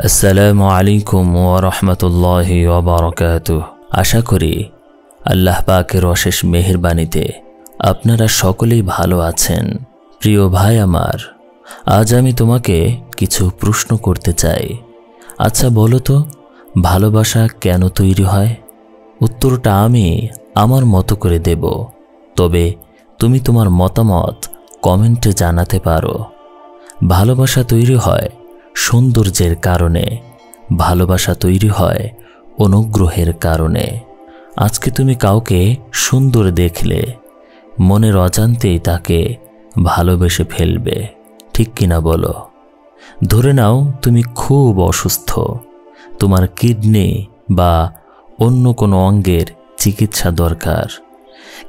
আসসালামু আলাইকুম ওয়া রাহমাতুল্লাহি ওয়া বারাকাতুহু। আশা করি আল্লাহ পাকের অশেষ মেহেরবানিতে আপনারা সকলেই ভালো আছেন। প্রিয় ভাই আমার, আজ আমি তোমাকে কিছু প্রশ্ন করতে চাই। আচ্ছা বলো তো, ভালোবাসা কেন তৈরি হয়? উত্তরটা আমি আমার মতো করে দেব, তবে তুমি তোমার মতামত কমেন্টে জানাতে পারো। ভালোবাসা তৈরি হয় সৌন্দর্যের কারণে, ভালোবাসা তৈরি হয় অনুগ্রহের কারণে। আজকে তুমি কাউকে সুন্দর দেখলে মনের অজান্তেই তাকে ভালোবেসে ফেলবে, ঠিক কিনা বলো? ধরে নাও তুমি খুব অসুস্থ, তোমার কিডনি বা অন্য কোনো অঙ্গের চিকিৎসা দরকার,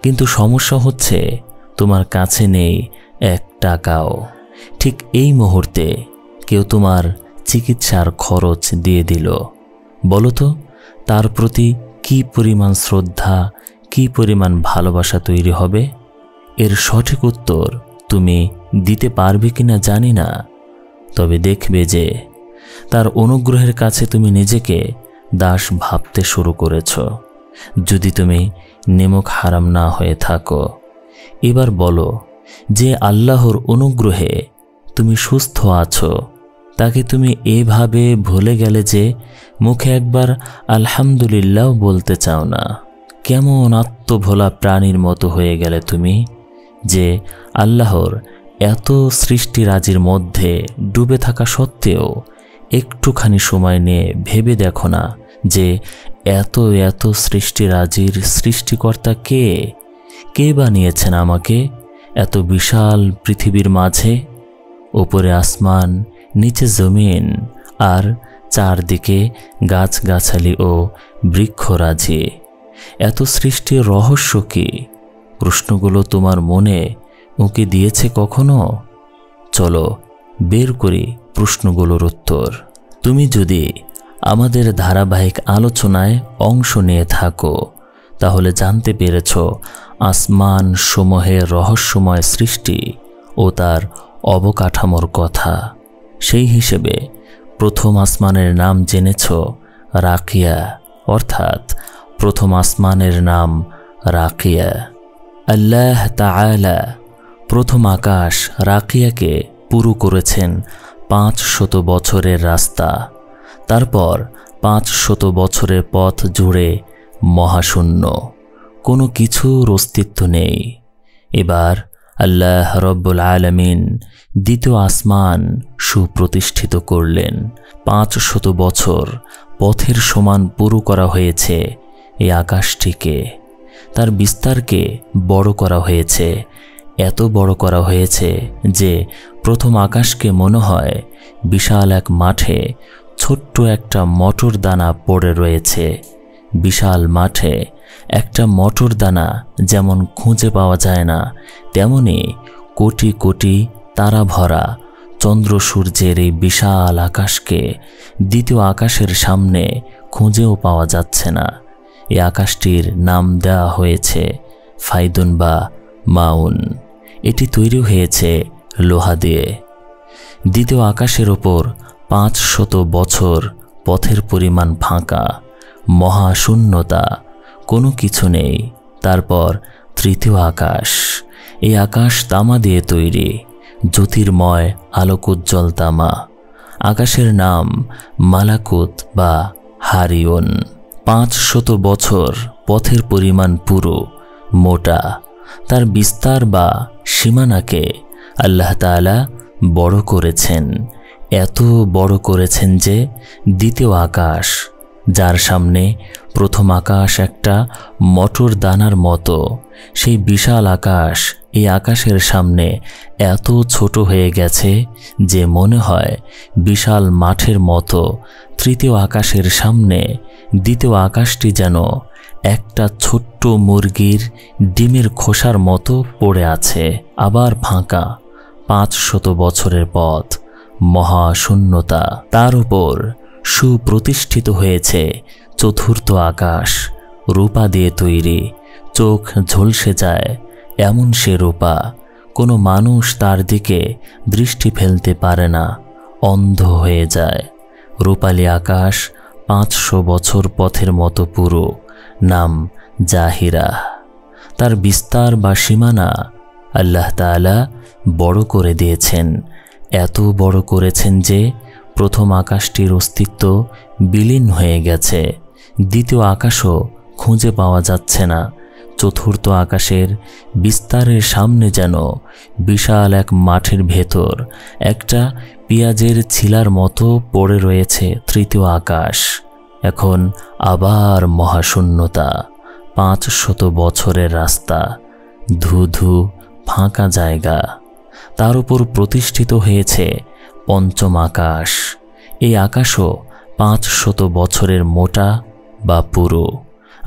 কিন্তু সমস্যা হচ্ছে তোমার কাছে নেই 1 টাকাও। ঠিক এই মুহূর্তে কেউ তোমার চিকিৎসার খরচ দিয়ে দিল। বলো তো, তার প্রতি কি পরিমাণ শ্রদ্ধা, কি পরিমাণ ভালোবাসা তৈরি হবে? এর সঠিক উত্তর তুমি দিতে পারবে কিনা জানি না, তবে দেখবে যে তার অনুগ্রহের কাছে তুমি নিজেকে দাস ভাবতে শুরু করেছ, যদি তুমি নেমক হারাম না হয়ে থাকো। এবার বলো, যে আল্লাহর অনুগ্রহে তুমি সুস্থ আছো, তাকে তুমি এভাবে ভুলে গেলে যে মুখে একবার আলহামদুলিল্লাহ বলতে চাও না। কেমন আত্মভোলা প্রাণীর মতো হয়ে গেলে তুমি, যে আল্লাহর এত সৃষ্টিরাজির মধ্যে ডুবে থাকা সত্ত্বেও একটুখানি সময় নিয়ে ভেবে দেখো না যে এত এত সৃষ্টিরাজির সৃষ্টিকর্তা কে? কে বানিয়েছেন আমাকে এত বিশাল পৃথিবীর মাঝে? ওপরে আসমান, নিচে জমিন, আর চারদিকে গাছগাছালি ও বৃক্ষরাজি। এত সৃষ্টির রহস্য কি? প্রশ্নগুলো তোমার মনে উঁকি দিয়েছে কখনো? চলো বের করি প্রশ্নগুলোর উত্তর। তুমি যদি আমাদের ধারাবাহিক আলোচনায় অংশ নিয়ে থাকো, তাহলে জানতে পেরেছ আসমান সমূহের রহস্যময় সৃষ্টি ও তার অবকাঠামোর কথা। সেই হিসেবে প্রথম আসমানের নাম জেনেছ রাকিয়া, অর্থাৎ প্রথম আসমানের নাম রাকিয়া। আল্লাহ তাআলা প্রথম আকাশ রাকিয়াকে পুরু করেছেন 500 বছরের রাস্তা। তারপর 500 বছরের পথ জুড়ে মহাশূন্য, কোনো কিছুর অস্তিত্ব নেই। এবার আল্লাহ রব্বুল আলামিন দ্বিতীয় আসমান সুপ্রতিষ্ঠিত করলেন। 500 বছর পথের সমান পুরু করা হয়েছে এই আকাশটিকে। তার বিস্তারকে বড় করা হয়েছে, এত বড় করা হয়েছে যে প্রথম আকাশকে মনে হয় বিশাল এক মাঠে ছোট্ট একটা মটর দানা পড়ে রয়েছে। বিশাল মাঠে একটা মটর দানা যেমন খুঁজে পাওয়া যায় না, তেমনি কোটি কোটি তারা ভরা চন্দ্র সূর্যের এই বিশাল আকাশকে দ্বিতীয় আকাশের সামনে খুঁজেও পাওয়া যাচ্ছে না। এই আকাশটির নাম দেওয়া হয়েছে ফাইদুন বা মাউন। এটি তৈরি হয়েছে লোহা দিয়ে। দ্বিতীয় আকাশের ওপর 500 বছর পথের পরিমাণ ফাঁকা, মহাশূন্যতা, কোনো কিছু নেই। তারপর তৃতীয় আকাশ। এই আকাশ তামা দিয়ে তৈরি, জ্যোতির্ময় আলোকোজ্জ্বল তামা। আকাশের নাম মালাকুত বা হারিয়ন। 500 বছর পথের পরিমাণ পুরো, মোটা। তার বিস্তার বা সীমানাকে আল্লাহ তাআলা বড় করেছেন, এত বড় করেছেন যে দ্বিতীয় আকাশ, যার সামনে প্রথম আকাশ একটা মটর দানার মতো, সেই বিশাল আকাশ এই আকাশের সামনে এত ছোট হয়ে গেছে যে মনে হয় বিশাল মাঠের মতো তৃতীয় আকাশের সামনে দ্বিতীয় আকাশটি যেন একটা ছোট্ট মুরগির ডিমের খোসার মতো পড়ে আছে। আবার ফাঁকা, 500 বছরের পথ, মহাশূন্যতা। তার উপর সুপ্রতিষ্ঠিত হয়েছে চতুর্থ আকাশ, রূপা দিয়ে তৈরি, চোখ ঝলসে যায় এমন সে রূপা। কোনো মানুষ তার দিকে দৃষ্টি ফেলতে পারে না, অন্ধ হয়ে যায়। রূপালী আকাশ 500 বছর পথের মতো পুরো, নাম জাহিরা। তার বিস্তার বা সীমানা আল্লাহ তাআলা বড় করে দিয়েছেন। এত বড় করেছেন যে প্রথম আকাশটির অস্তিত্ব বিলীন হয়ে গেছে, দ্বিতীয় আকাশও খুঁজে পাওয়া যাচ্ছে না। চতুর্থ আকাশের বিস্তারের সামনে যেন বিশাল এক মাঠের ভেতর একটা পেঁয়াজের ছিলার মতো পড়ে রয়েছে তৃতীয় আকাশ। এখন আবার মহাশূন্যতা, 500 বছরের রাস্তা, ধু ফাঁকা জায়গা। তার উপর প্রতিষ্ঠিত হয়েছে পঞ্চম আকাশ। এই আকাশও 500 বছরের মোটা বা পুরো।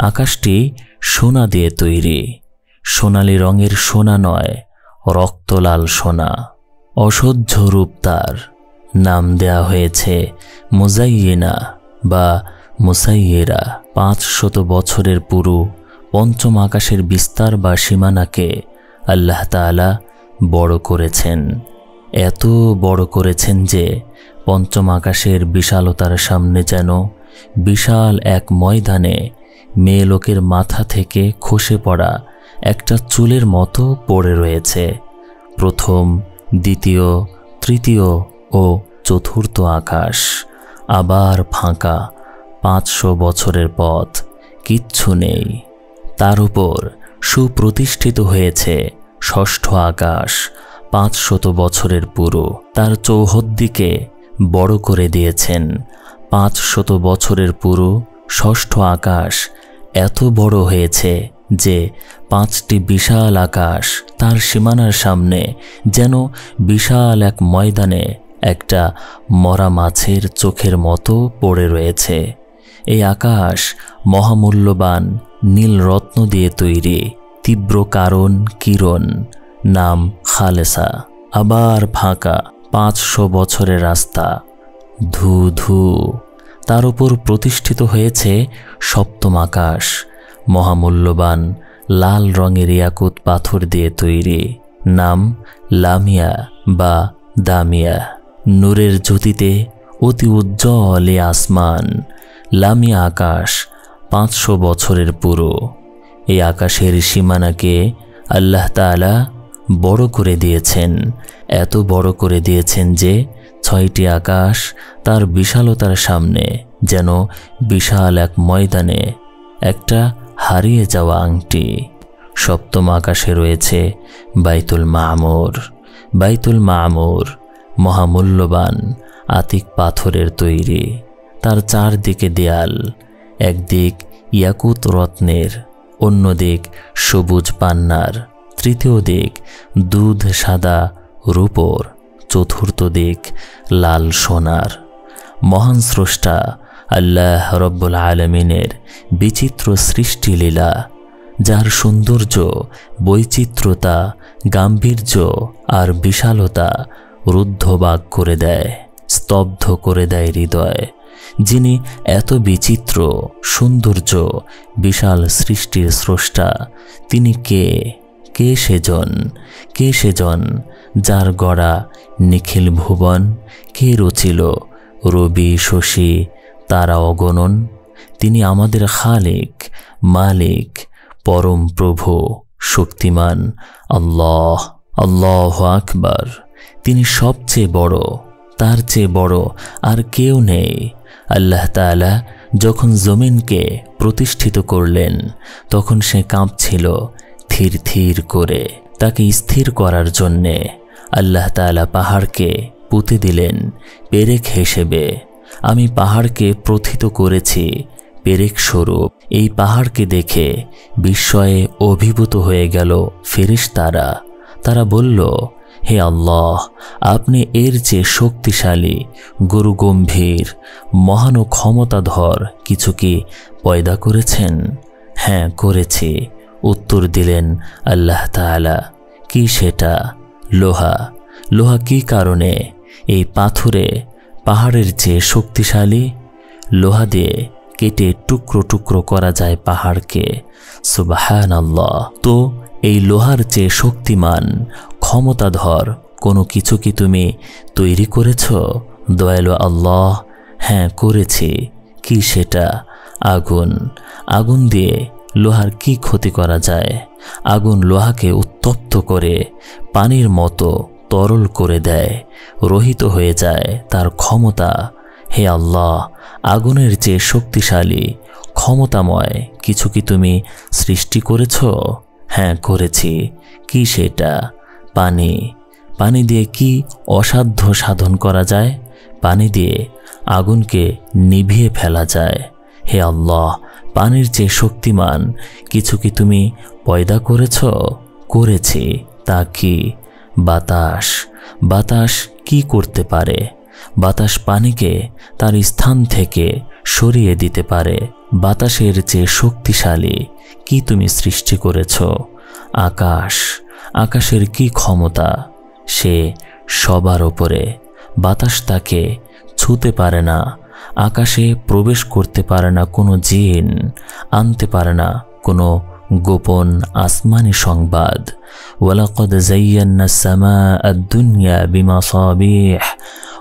আকাশটি সোনা দিয়ে তৈরি, সোনালি রঙের সোনা নয়, রক্তলাল সোনা। অসহ্য রূপ তার। নাম দেয়া হয়েছে মুজাইয়িনা বা মুসাইয়িরা। 500 বছরের পুরো পঞ্চম আকাশের বিস্তার বা সীমানাকে আল্লাহ তাআলা বড় করেছেন। এত বড় করেছেন যে পঞ্চম আকাশের বিশালতার সামনে যেন বিশাল এক ময়দানে মেয়ে লোকের মাথা থেকে খসে পড়া একটা চুলের মতো পড়ে রয়েছে। প্রথম, দ্বিতীয়, তৃতীয় ও চতুর্থ আকাশ আবার ফাঁকা, 500 বছরের পথ, কিচ্ছু নেই। তার উপর সুপ্রতিষ্ঠিত হয়েছে ষষ্ঠ আকাশ, 500 বছরের পুরো। তার চৌহদ্দিকে বড় করে দিয়েছেন। 500 বছরের পুরো ষষ্ঠ আকাশ এত বড় হয়েছে যে 5টি বিশাল আকাশ তার সীমানার সামনে যেন বিশাল এক ময়দানে একটা মরা মাছের চোখের মতো পড়ে রয়েছে। এই আকাশ মহামূল্যবান নীল রত্ন দিয়ে তৈরি, তীব্র কারণ কিরণ, নাম খালেসা। আবার ফাঁকা, 500 বছরের রাস্তা, ধু। তার উপর প্রতিষ্ঠিত হয়েছে সপ্তম আকাশ, মহামূল্যবান লাল রঙের ইয়াকুত পাথর দিয়ে তৈরি, নাম লামিয়া বা দামিয়া। নূরের জ্যোতিতে অতি উজ্জ্বল এ আসমান, লামিয়া আকাশ 500 বছরের পুরো। এই আকাশের সীমানাকে আল্লাহ তাআলা বড় করে দিয়েছেন। এত বড় করে দিয়েছেন যে 6টি আকাশ তার বিশালতার সামনে যেন বিশাল এক ময়দানে একটা হারিয়ে যাওয়া আংটি। সপ্তম আকাশে রয়েছে বাইতুল মামুর। বাইতুল মামুর মহামূল্যবান আতিক পাথরের তৈরি। তার চারদিকে দেয়াল, একদিক ইয়াকুত রত্নের, অন্যদিক সবুজ পান্নার, তৃতীয় দিক দুধ সাদা রূপোর, চতুর্থ দিক লাল সোনার। মহান স্রষ্টা আল্লাহ রব্বুল আলামিনের বিচিত্র সৃষ্টিলীলা, যার সৌন্দর্য, বৈচিত্র্যতা, গাম্ভীর্য আর বিশালতা রুদ্ধবাক করে দেয়, স্তব্ধ করে দেয় হৃদয়। যিনি এত বিচিত্র, সৌন্দর্য, বিশাল সৃষ্টির স্রষ্টা, তিনি কে সেজন যার গড়া নিখিল ভুবন? কে রচিল রবি শশী তারা অগণন? তিনি আমাদের খালিক, মালিক, পরম প্রভু, শক্তিমান আল্লাহ। আল্লাহু আকবার। তিনি সবচেয়ে বড়, তার চেয়ে বড় আর কেউ নেই। আল্লাহ তাআলা যখন জমিনকে প্রতিষ্ঠিত করলেন তখন সে কাঁপছিল থির থির করে। তাকে স্থির করার জন্যে আল্লাহ তাআলা পাহাড়কে পুঁতে দিলেন পেরেক হিসেবে। আমি পাহাড়কে প্রথিত করেছি পেরেক স্বরূপ। এই পাহাড়কে দেখে বিস্ময়ে অভিভূত হয়ে গেল ফেরেশতারা। তারা বলল, হে আল্লাহ, আপনি এর চেয়ে শক্তিশালী, গুরুগম্ভীর, মহান ও ক্ষমতাধর কিছু কি পয়দা করেছেন? হ্যাঁ, করেছি, উত্তর দিলেন আল্লাহ তাআলা। কি সেটা? লোহা। লোহা কি কারণে এই পাথরে পাহাড়ের চেয়ে শক্তিশালী? লোহা দিয়ে কেটে টুকরো টুকরো করা যায় পাহাড়কে। সুবহানাল্লাহ। তো এই লোহার চেয়ে শক্তিমান, ক্ষমতাধর কোনো কিছু কি তুমি তৈরি করেছ? দয়ালু আল্লাহ, হ্যাঁ করেছি। কি সেটা? আগুন। আগুন দিয়ে লোহার কি ক্ষতি করা যায়? আগুন লোহাকে উত্তপ্ত করে পানির মতো তরল করে দেয়, রহিত হয়ে যায় তার ক্ষমতা। হে আল্লাহ, আগুনের চেয়ে শক্তিশালী, ক্ষমতাময় কিছু কি তুমি সৃষ্টি করেছ? হ্যাঁ করেছি। কি সেটা? পানি। পানি দিয়ে কি অসাধ্য সাধন করা যায়? পানি দিয়ে আগুনকে নিভিয়ে ফেলা যায়। হে আল্লাহ, পানির চেয়ে শক্তিমান কিছু কি তুমি পয়দা করেছ? করেছি। তা কি? বাতাস। বাতাস কি করতে পারে? বাতাস পানিকে তার স্থান থেকে সরিয়ে দিতে পারে। বাতাসের চেয়ে শক্তিশালী কি তুমি সৃষ্টি করেছ? আকাশ। আকাশের কি ক্ষমতা? সে সবার ওপরে। বাতাস তাকে ছুঁতে পারে না, আকাশে প্রবেশ করতে পারে না কোনো জিন, আনতে পারে না কোনো গোপন আসমানি সংবাদ। ওয়ালাকাদ যায়্যানা আস-সামাআ আদ-দুনিয়া বিমাসাবিহ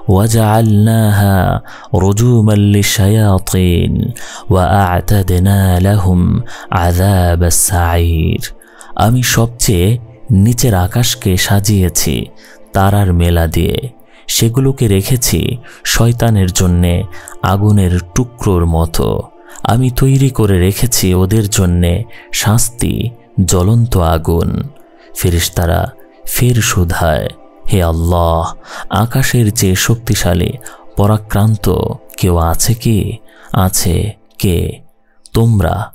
وجعلناها رجوما للشياطين وأعتدنا لهم عذاب السعير। আমি সবচেয়ে নিচের আকাশকে সাজিয়েছি তারার মেলা দিয়ে, সেগুলোকে রেখেছি শয়তানের জন্যে আগুনের টুকরোর মতো। আমি তৈরি করে রেখেছি ওদের জন্যে শাস্তি, জ্বলন্ত আগুন। ফেরেশতারা ফের শুধায়, হে আল্লাহ, আকাশের চেয়ে শক্তিশালী পরাক্রান্ত কেউ আছে কি? আছে। কে? তোমরা।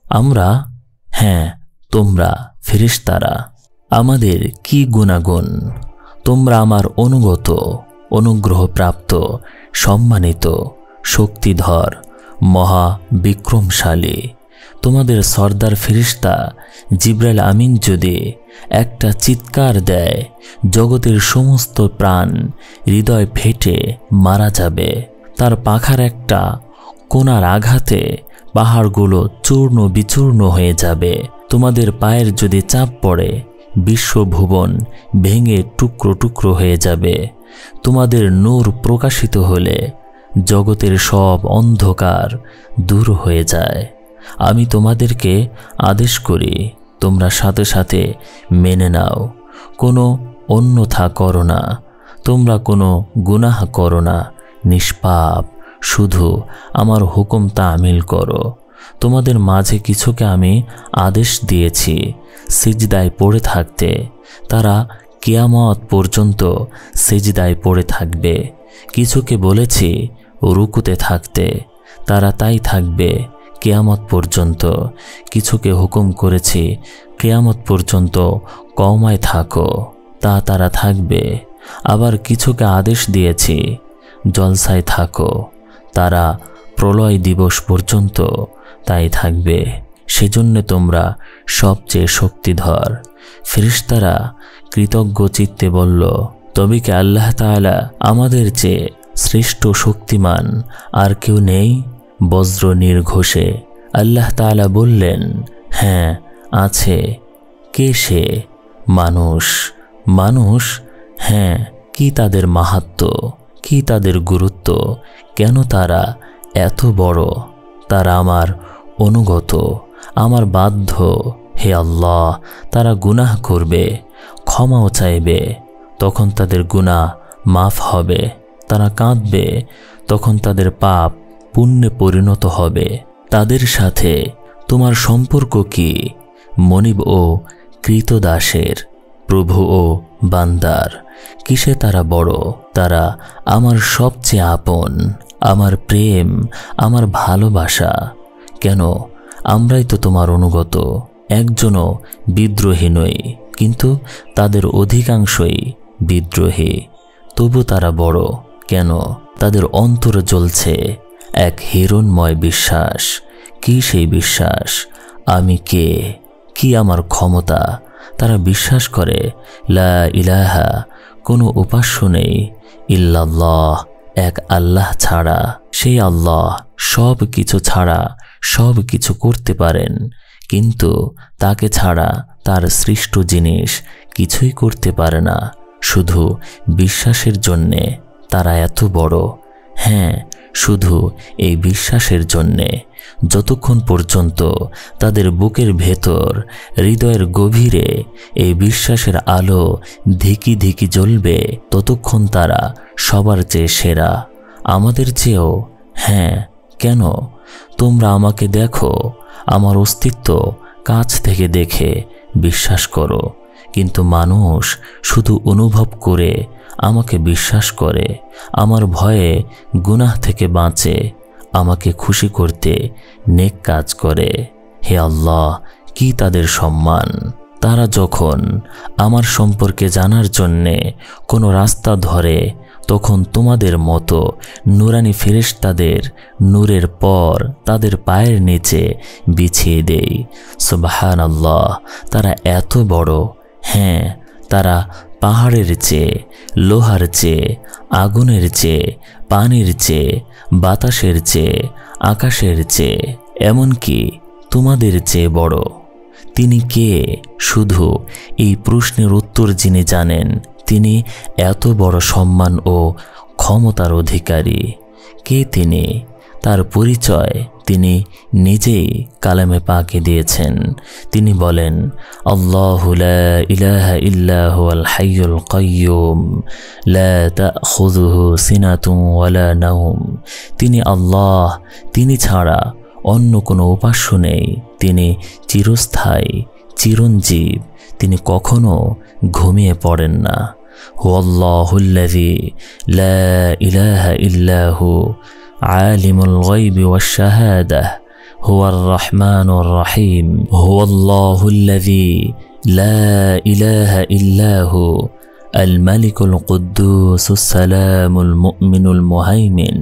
আমরা? হ্যাঁ তোমরা ফেরেশতারা। আমাদের কি গুণাগুণ? তোমরা আমার অনুগত, অনুগ্রহপ্রাপ্ত, সম্মানিত, শক্তিধর, মহা বিক্রমশালী। তোমাদের সর্দার ফেরেশতা জিবরাইল আমিন যদি একটা চিৎকার দেয়, জগতের সমস্ত প্রাণ হৃদয় ফেটে মারা যাবে। তার পাখার একটা কোণার আঘাতে পাহাড়গুলো চূর্ণ বিচূর্ণ হয়ে যাবে। তোমাদের পায়ের যদি চাপ পড়ে, বিশ্বভুবন ভেঙে টুকরো টুকরো হয়ে যাবে। তোমাদের নূর প্রকাশিত হলে জগতের সব অন্ধকার দূর হয়ে যায়। আমি তোমাদেরকে আদেশ করি, তোমরা সাথে সাথে মেনে নাও। কোনো অন্যথা করো না, তোমরা কোনো গুনাহ করো না, নিষ্পাপ, শুধু আমার হুকুম তামিল করো। তোমাদের মাঝে কিছুকে আমি আদেশ দিয়েছি সিজদায় পড়ে থাকতে, তারা কিয়ামত পর্যন্ত সিজদায় পড়ে থাকবে। কিছুকে বলেছি রুকুতে থাকতে, তারা তাই থাকবে কিয়ামত পর্যন্ত। কিছুকে হুকুম করেছি কিয়ামত পর্যন্ত কওমায় থাকো, তা তারা থাকবে। আবার কিছুকে আদেশ দিয়েছি জলসায় থাকো, তারা প্রলয় দিবস পর্যন্ত তাই থাকবে। সেজন্য তোমরা সবচেয়ে শক্তিধর। ফেরেশতারা কৃতজ্ঞ চিত্তে বলল, তবে কি আল্লাহ তাআলা আমাদের চেয়ে শ্রেষ্ঠ শক্তিমান আর কেউ নেই? বজ্র নির্ঘোষে আল্লাহ তাআলা বললেন, হ্যাঁ আছে। কে সে? মানুষ। মানুষ? হ্যাঁ। কি তাদের মাহাত্ম্য, কি তাদের গুরুত্ব, কেন তারা এত বড়? তারা আমার অনুগত, আমার বাধ্য। হে আল্লাহ, তারা গুনাহ করবে, ক্ষমাও চাইবে, তখন তাদের গুনাহ মাফ হবে। তারা কাঁদবে, তখন তাদের পাপ পুণ্যে পরিণত হবে। তাদের সাথে তোমার সম্পর্ক কি? মনিব ও কৃতদাসের, প্রভু ও বান্দার। কিসে তারা বড়? তারা আমার সবচেয়ে আপন, আমার প্রেম, আমার ভালোবাসা। কেন? আমরাই তো তোমার অনুগত, একজনও বিদ্রোহী নই, কিন্তু তাদের অধিকাংশই বিদ্রোহী। তবু তারা বড় কেন? তাদের অন্তরে জ্বলছে এক হিরণময় বিশ্বাস। কি সেই বিশ্বাস? আমি কে, কি আমার ক্ষমতা। তারা বিশ্বাস করে লা ইলাহা, কোনো উপাস্য নেই, ইল্লাল্লাহ, এক আল্লাহ ছাড়া। সেই আল্লাহ সব কিছু ছাড়া সব কিছু করতে পারেন, কিন্তু তাকে ছাড়া তার সৃষ্ট জিনিস কিছুই করতে পারে না। শুধু বিশ্বাসের জন্যে তারা এত বড়। হ্যাঁ, শুধু এই বিশ্বাসের জন্যে। যতক্ষণ পর্যন্ত তাদের বুকের ভেতর, হৃদয়ের গভীরে এই বিশ্বাসের আলো ধিকি ধিকি জ্বলবে, ততক্ষণ তারা সবার চেয়ে সেরা, আমাদের চেয়েও। হ্যাঁ, কেন? তোমরা আমাকে দেখো, আমার অস্তিত্ব কাছ থেকে দেখে বিশ্বাস করো, কিন্তু মানুষ শুধু অনুভব করে আমাকে বিশ্বাস করে, আমার ভয়ে গুনাহ থেকে বাঁচে, আমাকে খুশি করতে নেক কাজ করে। হে আল্লাহ, কি তাদের সম্মান! তারা যখন আমার সম্পর্কে জানার জন্যে কোনো রাস্তা ধরে, তখন তোমাদের মতো নূরানি ফেরেশতাদের নূরের পর তাদের পায়ের নিচে বিছিয়ে দেই। সুবহানাল্লাহ, তারা এত বড়। হ্যাঁ, তারা পাহাড়ের চেয়ে, লোহার চেয়ে, আগুনের চেয়ে, পানির চেয়ে, বাতাসের চেয়ে, আকাশের চেয়ে, এমনকি তোমাদের চেয়ে বড়। তিনি কে? শুধু এই প্রশ্নের উত্তর যিনি জানেন, তিনি এত বড় সম্মান ও ক্ষমতার অধিকারী। কে তিনি? তার পরিচয় তিনি নিজেই কালামে পাকে দিয়েছেন। তিনি বলেন, আল্লাহু লা ইলাহা ইল্লা হুয়াল হাইয়ুল কাইয়্যুম লা তাখুযুহু সিনাতুন ওয়ালা নাওম। তিনি আল্লাহ, তিনি ছাড়া অন্য কোনো উপাস্য নেই। তিনি চিরস্থায়ী, চিরঞ্জীব, তিনি কখনো ঘুমিয়ে পড়েন না। হুয়াল্লাহুল্লাযী লা ইলাহা ইল্লা হু আলিমুল গায়বি ওয়াশ শাহাদাহ হুয়ার রাহমানুর রহিম। হুয়াল্লাহুল্লাযী লা ইলাহা ইল্লা হু الملك القدوس السلام المؤمن المهيمن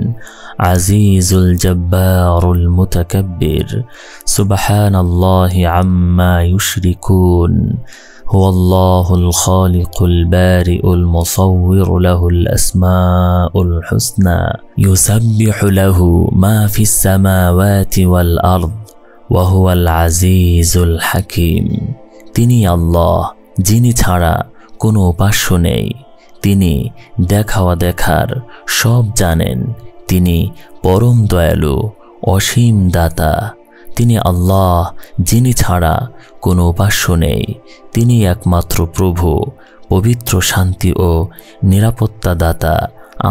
عزيز الجبار المتكبر سبحان الله عما يشركون هو الله الخالق البارئ المصور له الأسماء الحسنى يسبح له ما في السماوات والأرض وهو العزيز الحكيم। তিনি আল্লাহ, যিনি ছাড়া কোনো উপাস্য নেই। তিনি দেখাওয়া দেখার সব জানেন। তিনি পরম দয়ালু, অসীম দাতা। তিনি আল্লাহ, যিনি ছাড়া কোনো উপাস্য নেই। তিনি একমাত্র প্রভু, পবিত্র, শান্তি ও নিরাপত্তা দাতা,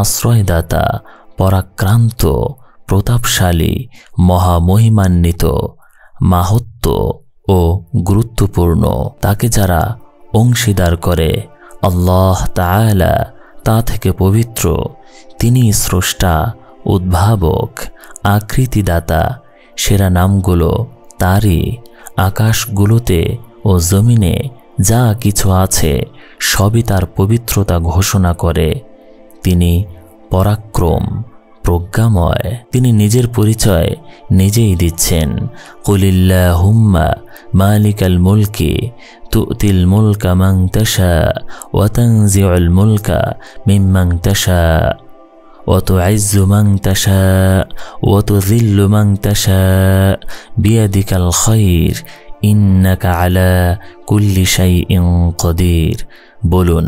আশ্রয়দাতা, পরাক্রান্ত, প্রতাপশালী, মহামহিমান্বিত, মাহাত্ম্য ও গুরুত্বপূর্ণ। তাকে যারা অংশীদার করে, আল্লাহ তাআলা তা থেকে পবিত্র। তিনি স্রষ্টা, উদ্ভাবক, আকৃতিদাতা। সেরা নামগুলো তারই। আকাশগুলোতে ও জমিনে যা কিছু আছে সবই তার পবিত্রতা ঘোষণা করে। তিনি পরাক্রম, প্রজ্ঞাময়। তিনি নিজের পরিচয় নিজেই দিচ্ছেন। কুলিল্লাহুম্মা মালিকাল মুলকি তু'তিল মুলকা মান তাশা ওয়া তানজিউল মুলকা মিম্মান তাশা ওয়া তু'ইজ্জু মান তাশা ওয়া তুযিল্লু মান তাশা বিয়াদিকাল খায়র ইন্নাকা আলা কুল্লি শাইইন কাদির। বলুন,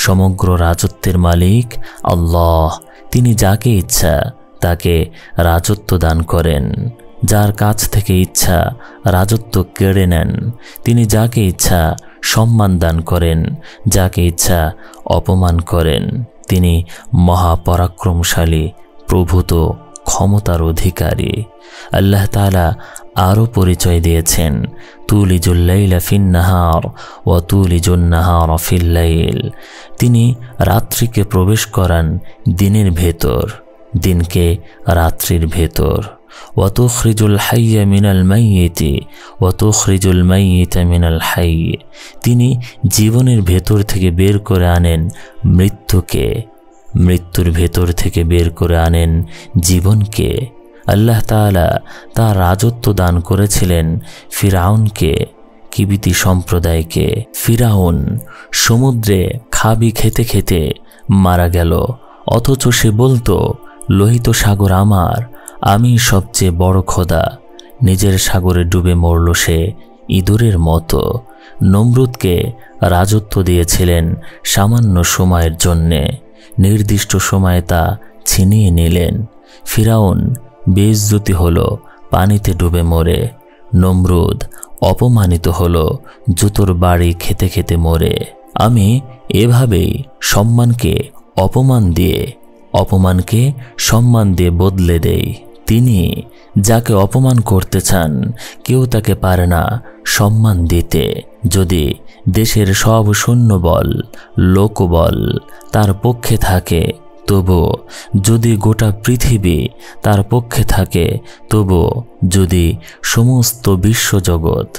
সমগ্র রাজত্বের মালিক আল্লাহ। তিনি যাকে ইচ্ছা তাকে রাজত্ব দান করেন, যার কাছ থেকে ইচ্ছা রাজত্ব কেড়ে নেন। তিনি যাকে ইচ্ছা সম্মান দান করেন, যাকে ইচ্ছা অপমান করেন। তিনি মহাপরাক্রমশালী, প্রভূত ক্ষমতার অধিকারী। আল্লাহ তাআলা আরও পরিচয় দিয়েছেন, তুলিজুল লাইলা ফিন নাহার ওয়া তুলিজুন নাহারা ফিল লাইল। তিনি রাত্রিকে প্রবেশ করান দিনের ভেতর, দিনকে রাত্রির ভেতর। ওয়া তুখরিজুল হাইয়া মিনাল মাইয়িতি ওয়া তুখরিজুল মাইয়িতা মিনাল হাইয়। তিনি জীবনের ভেতর থেকে বের করে আনেন মৃত্যুকে, মৃত্যুর ভেতর থেকে বের করে আনেন জীবনকে। আল্লাহ তাআলা তার রাজত্ব দান করেছিলেন ফিরআউনকে, কিবিতি সম্প্রদায়কে। ফিরআউন সমুদ্রে খাবি খেতে খেতে মারা গেল, অথচ সে বলতো, লোহিত সাগর আমার, আমি সবচেয়ে বড় খোদা। নিজের সাগরে ডুবে মরল সে ইঁদুরের মতো। নমরুদকে রাজত্ব দিয়েছিলেন সামান্য সময়ের জন্যে, নির্দিষ্ট সময়ে তা ছিনিয়ে নিলেন। ফিরাউন বেইজ্জতি হলো, পানিতে ডুবে মরে। নমরুদ অপমানিত হলো, জুতোর বাড়ি খেতে খেতে মরে। আমি এভাবেই সম্মানকে অপমান দিয়ে, অপমানকে সম্মান দিয়ে বদলে দেই। তিনি যাকে অপমান করতে চান, কেউ তাকে পারে না সম্মান দিতে। যদি দেশের সব সৈন্যবল, লোকবল তার পক্ষে থাকে, তবু যদি গোটা পৃথিবী তার পক্ষে থাকে, তবু যদি সমস্ত বিশ্বজগৎ,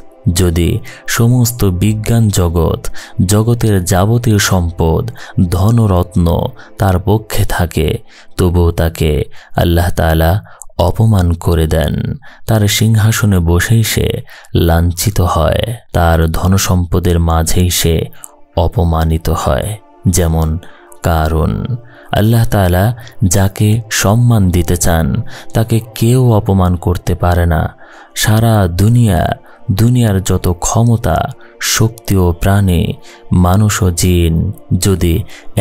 যদি সমস্ত বিজ্ঞান জগৎ, জগতের যাবতীয় সম্পদ, ধনরত্ন তার পক্ষে থাকে, তবু তাকে আল্লাহ তাআলা অপমান করে দেন। তার সিংহাসনে বসেই সে লাঞ্ছিত হয়, তার ধনসম্পদের মাঝেই সে অপমানিত হয়। যেমন কারুন। আল্লাহ তাআলা যাকে সম্মান দিতে চান, তাকে কেউ অপমান করতে পারে না। সারা দুনিয়ার যত ক্ষমতা, শক্তি ও প্রাণী, মানুষ ও জিন যদি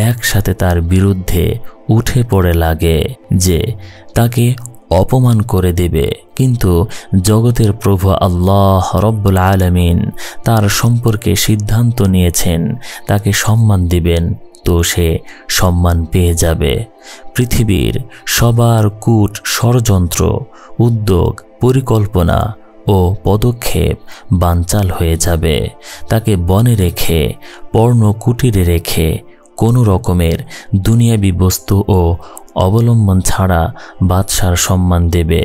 একসাথে তার বিরুদ্ধে উঠে পড়ে লাগে যে তাকে অপমান করে দেবে, কিন্তু জগতের প্রভু আল্লাহ রব্বুল আলামিন তার সম্পর্কে সিদ্ধান্ত নিয়েছেন তাকে সম্মান দিবেন, তো সে সম্মান পেয়ে যাবে। পৃথিবীর সবার কূট ষড়যন্ত্র, উদ্যোগ, পরিকল্পনা ও পদক্ষেপ বানচাল হয়ে যাবে। তাকে বনে রেখে, পর্ণ কুটিরে রেখে, কোনো রকমের দুনিয়াবি বস্তু ও অবলম্বন ছাড়া বাদশার সম্মান দেবে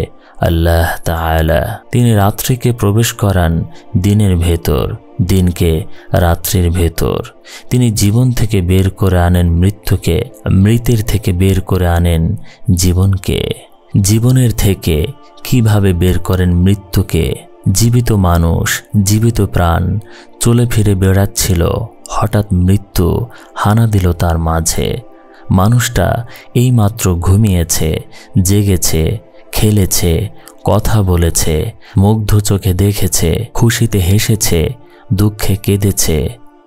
আল্লাহ তাআলা। তিনি রাত্রিকে প্রবেশ করান দিনের ভেতর, দিনকে রাত্রির ভেতর। তিনি জীবন থেকে বের করে আনেন মৃত্যুকে, মৃতের থেকে বের করে আনেন জীবনকে। জীবনের থেকে কিভাবে বের করেন মৃত্যুকে? জীবিত মানুষ, জীবিত প্রাণ চলে ফিরে বেড়াচ্ছিল, হঠাৎ মৃত্যু হানা দিল তার মাঝে। মানুষটা এইমাত্র ঘুমিয়েছে, জেগেছে, খেলেছে, কথা বলেছে, মুগ্ধ চোখে দেখেছে, খুশিতে হেসেছে, দুঃখে কেঁদেছে,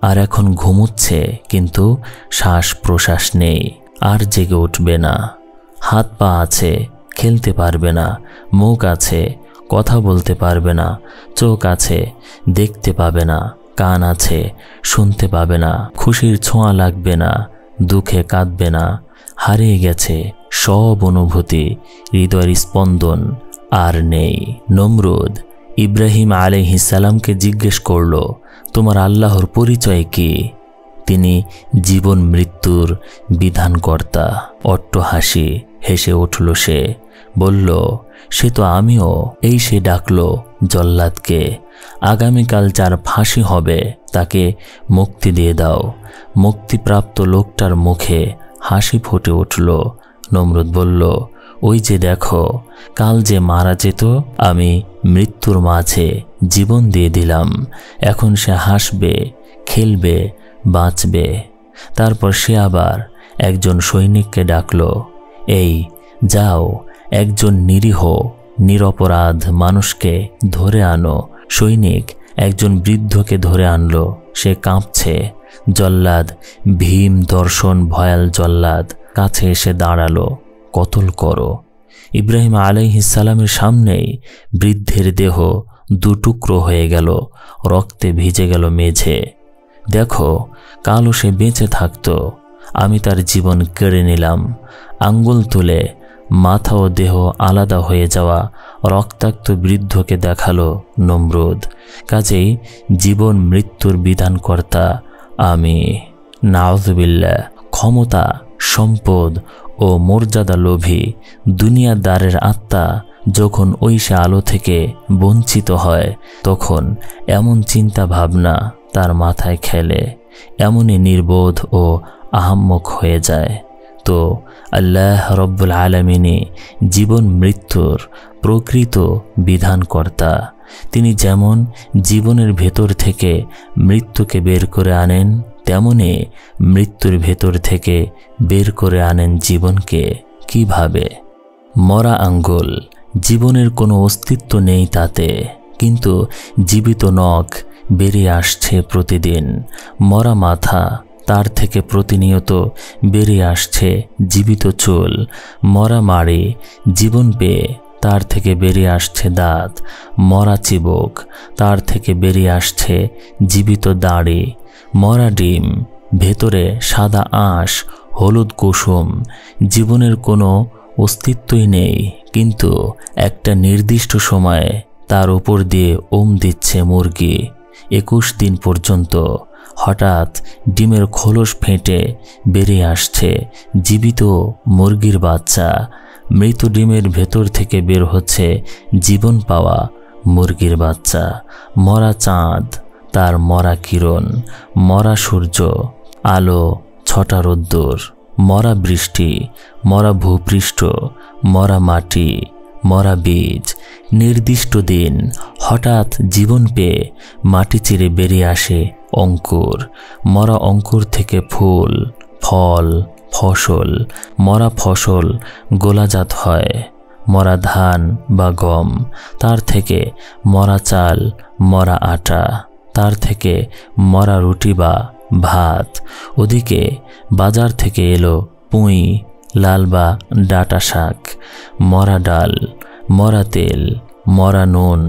আর এখন ঘুমুচ্ছে, কিন্তু শ্বাস প্রশ্বাস নেই, আর জেগে উঠবে না। হাত পা আছে, খেলতে পারবে না, মুখ আছে, কথা বলতে পারবে না, চোখ আছে, দেখতে পাবে না, কান আছে, শুনতে পাবে না, খুশির ছোঁয়া লাগবে না, দুঃখে কাঁদবে না, হারিয়ে গেছে সব অনুভূতি, হৃদয়ের স্পন্দন আর নেই। নমরুদ ইব্রাহিম আলাইহিস সালামকে জিজ্ঞেস করল, তোমার আল্লাহর পরিচয় কি? তিনি জীবন মৃত্যুর বিধানকর্তা। অট্টহাসি হেসে উঠল সে, বলল, সে তো আমিও। এই সে ডাকল জল্লাদকে, আগামীকাল যার ফাঁসি হবে তাকে মুক্তি দিয়ে দাও। মুক্তিপ্রাপ্ত লোকটার মুখে হাসি ফুটে উঠল। নমরুদ বলল, ওই যে দেখো, কাল যে মারা যেত, আমি মৃত্যুর মাঝে জীবন দিয়ে দিলাম, এখন সে হাসবে, খেলবে, বাঁচবে। তারপর সে আবার একজন সৈনিককে ডাকল, এই যাও, একজন নিরীহ নিরপরাধ মানুষকে ধরে আনো। সৈনিক একজন বৃদ্ধকে ধরে আনলো, সে কাঁপছে। জল্লাদ, ভীম দর্শন ভয়াল জল্লাদ কাছে এসে দাঁড়ালো, কতল করো। ইব্রাহিম আলাইহিস সালামের সামনেই বৃদ্ধের দেহ দুটুকরো হয়ে গেল, রক্তে ভিজে গেল মেঝে। দেখো, কালও সে বেঁচে থাকতো, আমি তার জীবন কেড়ে নিলাম। আঙ্গুল তুলে মাথা ও দেহ আলাদা হয়ে যাওয়া রক্তাক্ত বৃদ্ধকে দেখালো নমরুদ। কাজেই জীবন মৃত্যুর বিধানকর্তা আমি। নাউযুবিল্লাহ। ক্ষমতা, সম্পদ ও মর্যাদা লোভী দুনিয়াদারের আত্মা যখন ওই সে আলো থেকে বঞ্চিত হয়, তখন এমন চিন্তা ভাবনা তার মাথায় খেলে, এমনই নির্বোধ ও আহাম্মক হয়ে যায়। তো আল্লাহ রব্বুল আলামিনই জীবন মৃত্যুর প্রকৃত বিধানকর্তা। তিনি যেমন জীবনের ভেতর থেকে মৃত্যুকে বের করে আনেন, তেমনি মৃত্যুর ভেতর থেকে বের করে আনেন জীবনকে। কিভাবে? মরা আঙ্গুল, জীবনের কোনো অস্তিত্ব নেই তাতে, কিন্তু জীবিত নখ বেরিয়ে আসছে প্রতিদিন। মরা মাথা, তার থেকে প্রতিনিয়ত বেরিয়ে আসছে জীবিত চুল, মরা মাড়ি, জীবন পেয়ে তার থেকে বেরিয়ে আসছে দাঁত, মরা চিবুক, তার থেকে বেরিয়ে আসছে জীবিত দাড়ি, মরা ডিম, ভেতরে সাদা আঁশ, হলুদ কুসুম, জীবনের কোনো অস্তিত্বই নেই, কিন্তু একটা নির্দিষ্ট সময়ে তার উপর দিয়ে দিচ্ছে মুরগি। 21 দিন পর্যন্ত হঠাৎ ডিমের খোলস ফেটে বেরিয়ে আসছে জীবিত মুরগির বাচ্চা। মৃত ডিমের ভেতর থেকে বের হচ্ছে জীবন পাওয়া মুরগির বাচ্চা। মরা চাঁদ, তার মরা কিরণ, মরা সূর্য, আলো, ছটা রোদ্দুর, মরা বৃষ্টি, মরা ভূপৃষ্ঠ, মরা মাটি, মরা বীজ। নির্দিষ্ট দিন হঠাৎ জীবন পেয়ে মাটি চিরে বেরিয়ে আসে অঙ্কুর। মরা অঙ্কুর থেকে ফুল, ফল, ফসল। মরা ফসল গোলাজাত হয়। মরা ধান বা গম, তার থেকে মরা চাল, মরা আটা, তার থেকে মরা রুটি বা ভাত। ওদিকে বাজার থেকে এলো পুঁই, লাল বা ডাঁটা শাক, মরা ডাল, মরা তেল, মরা নুন,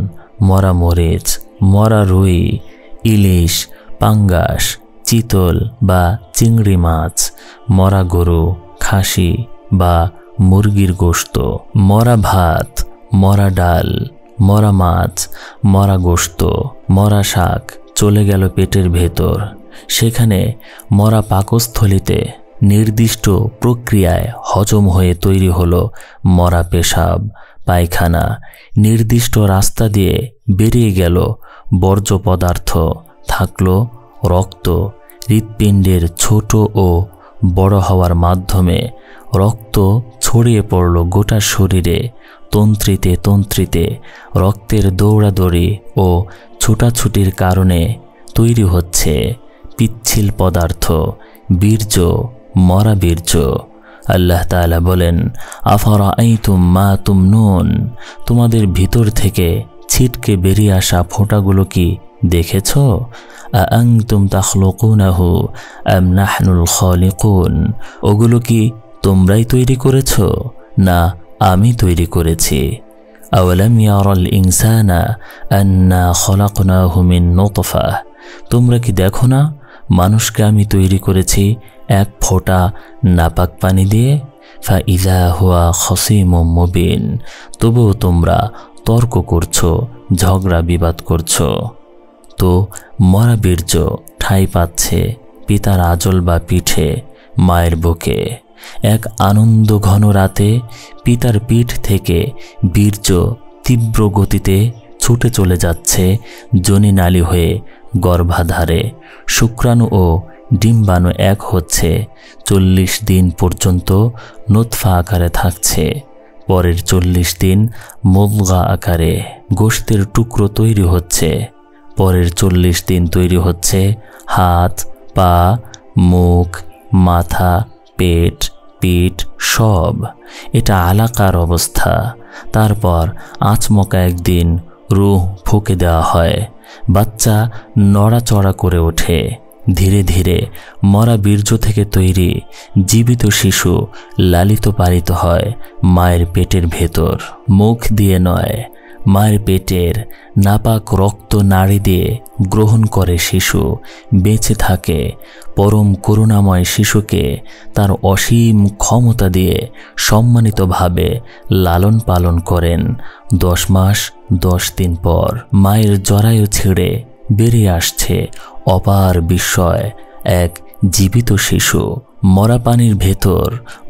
মরা মরিচ, মরা রুই, ইলিশ, পাঙ্গাস, চিতল বা চিংড়ি মাছ, মরা গরু, খাসি বা মুরগির গোশত, মরা ভাত, মরা ডাল, মরা মাছ, মরা গোশত, মরা শাক চলে গেল পেটের ভেতর। সেখানে মরা পাকস্থলিতে নির্দিষ্ট প্রক্রিয়ায় হজম হয়ে তৈরি হলো মরা পেশাব, পায়খানা। নির্দিষ্ট রাস্তা দিয়ে বেরিয়ে গেল বর্জ্য পদার্থ, থাকলো রক্ত। হৃৎপিণ্ডের ছোট ও বড় হওয়ার মাধ্যমে রক্ত ছড়িয়ে পড়ল গোটা শরীরে। তন্ত্রিতে তন্ত্রিতে রক্তের দৌড়াদৌড়ি ও ছোটাছুটির কারণে তৈরি হচ্ছে পিচ্ছিল পদার্থ, বীর্য, মরা বীর্য। আল্লাহ তাআলা বলেন, আফারাআইতুম মা তুমনুন, তোমাদের ভিতর থেকে ছিটকে বেরিয়ে আসা ফোঁটাগুলো কি দেখেছ? আআনতুম তাখলুকুনাহু আম নাহনুল খালিকুন, ওগুলো কি তোমরাই তৈরি করেছ না আমি তৈরি করেছি? আওয়ালাম ইয়ারাল ইনসানা আন্না খলাকনাহু মিন নুতফাহ, তোমরা কি দেখো না মানুষকে আমি তৈরি করেছি এক ফোঁটা নাপাক পানি দিয়ে? ফাইযা হুয়া খসীমুম মুবিন, তবুও তোমরা তর্ক করছো, ঝগড়া বিবাদ করছো। তো মরা বীর্য ঠাঁই পাচ্ছে পিতার আঁচল বা পিঠে, মায়ের বুকে। এক আনন্দ ঘন রাতে পিতার পিঠ থেকে বীর্য তীব্র গতিতে ছুটে চলে যাচ্ছে যোনিনালী হয়ে গর্ভাধারে। শুক্রাণু ও ডিম্বাণু এক হচ্ছে। 40 দিন পর্যন্ত নুতফা আকারে থাকছে। পরের 40 দিন মুদগা আকারে গোশতের টুকরো তৈরি হচ্ছে। পরের 40 দিন তৈরি হচ্ছে হাত, পা, মুখ, মাথা, পেট, পিঠ সব। এটা আলাকার অবস্থা। তারপর আচমকা একদিন রূহ ফুঁকে দেওয়া হয়। বাচ্চা নড়াচড়া করে ওঠে। ধীরে ধীরে মরা বীর্য থেকে তৈরি জীবিত শিশু লালিত পালিত হয় মায়ের পেটের ভেতর। মুখ দিয়ে নয়, মায়ের পেটের নাপাক রক্ত নাড়ি দিয়ে গ্রহণ করে শিশু, বেঁচে থাকে। পরম করুণাময় শিশুকে তার অসীম ক্ষমতা দিয়ে সম্মানিতভাবে লালন পালন করেন। 10 মাস 10 দিন পর মায়ের জরায়ু ছিঁড়ে বেরিয়ে আসছে অপার বিস্ময় এক জীবিত শিশু। মরা পানির ভেতর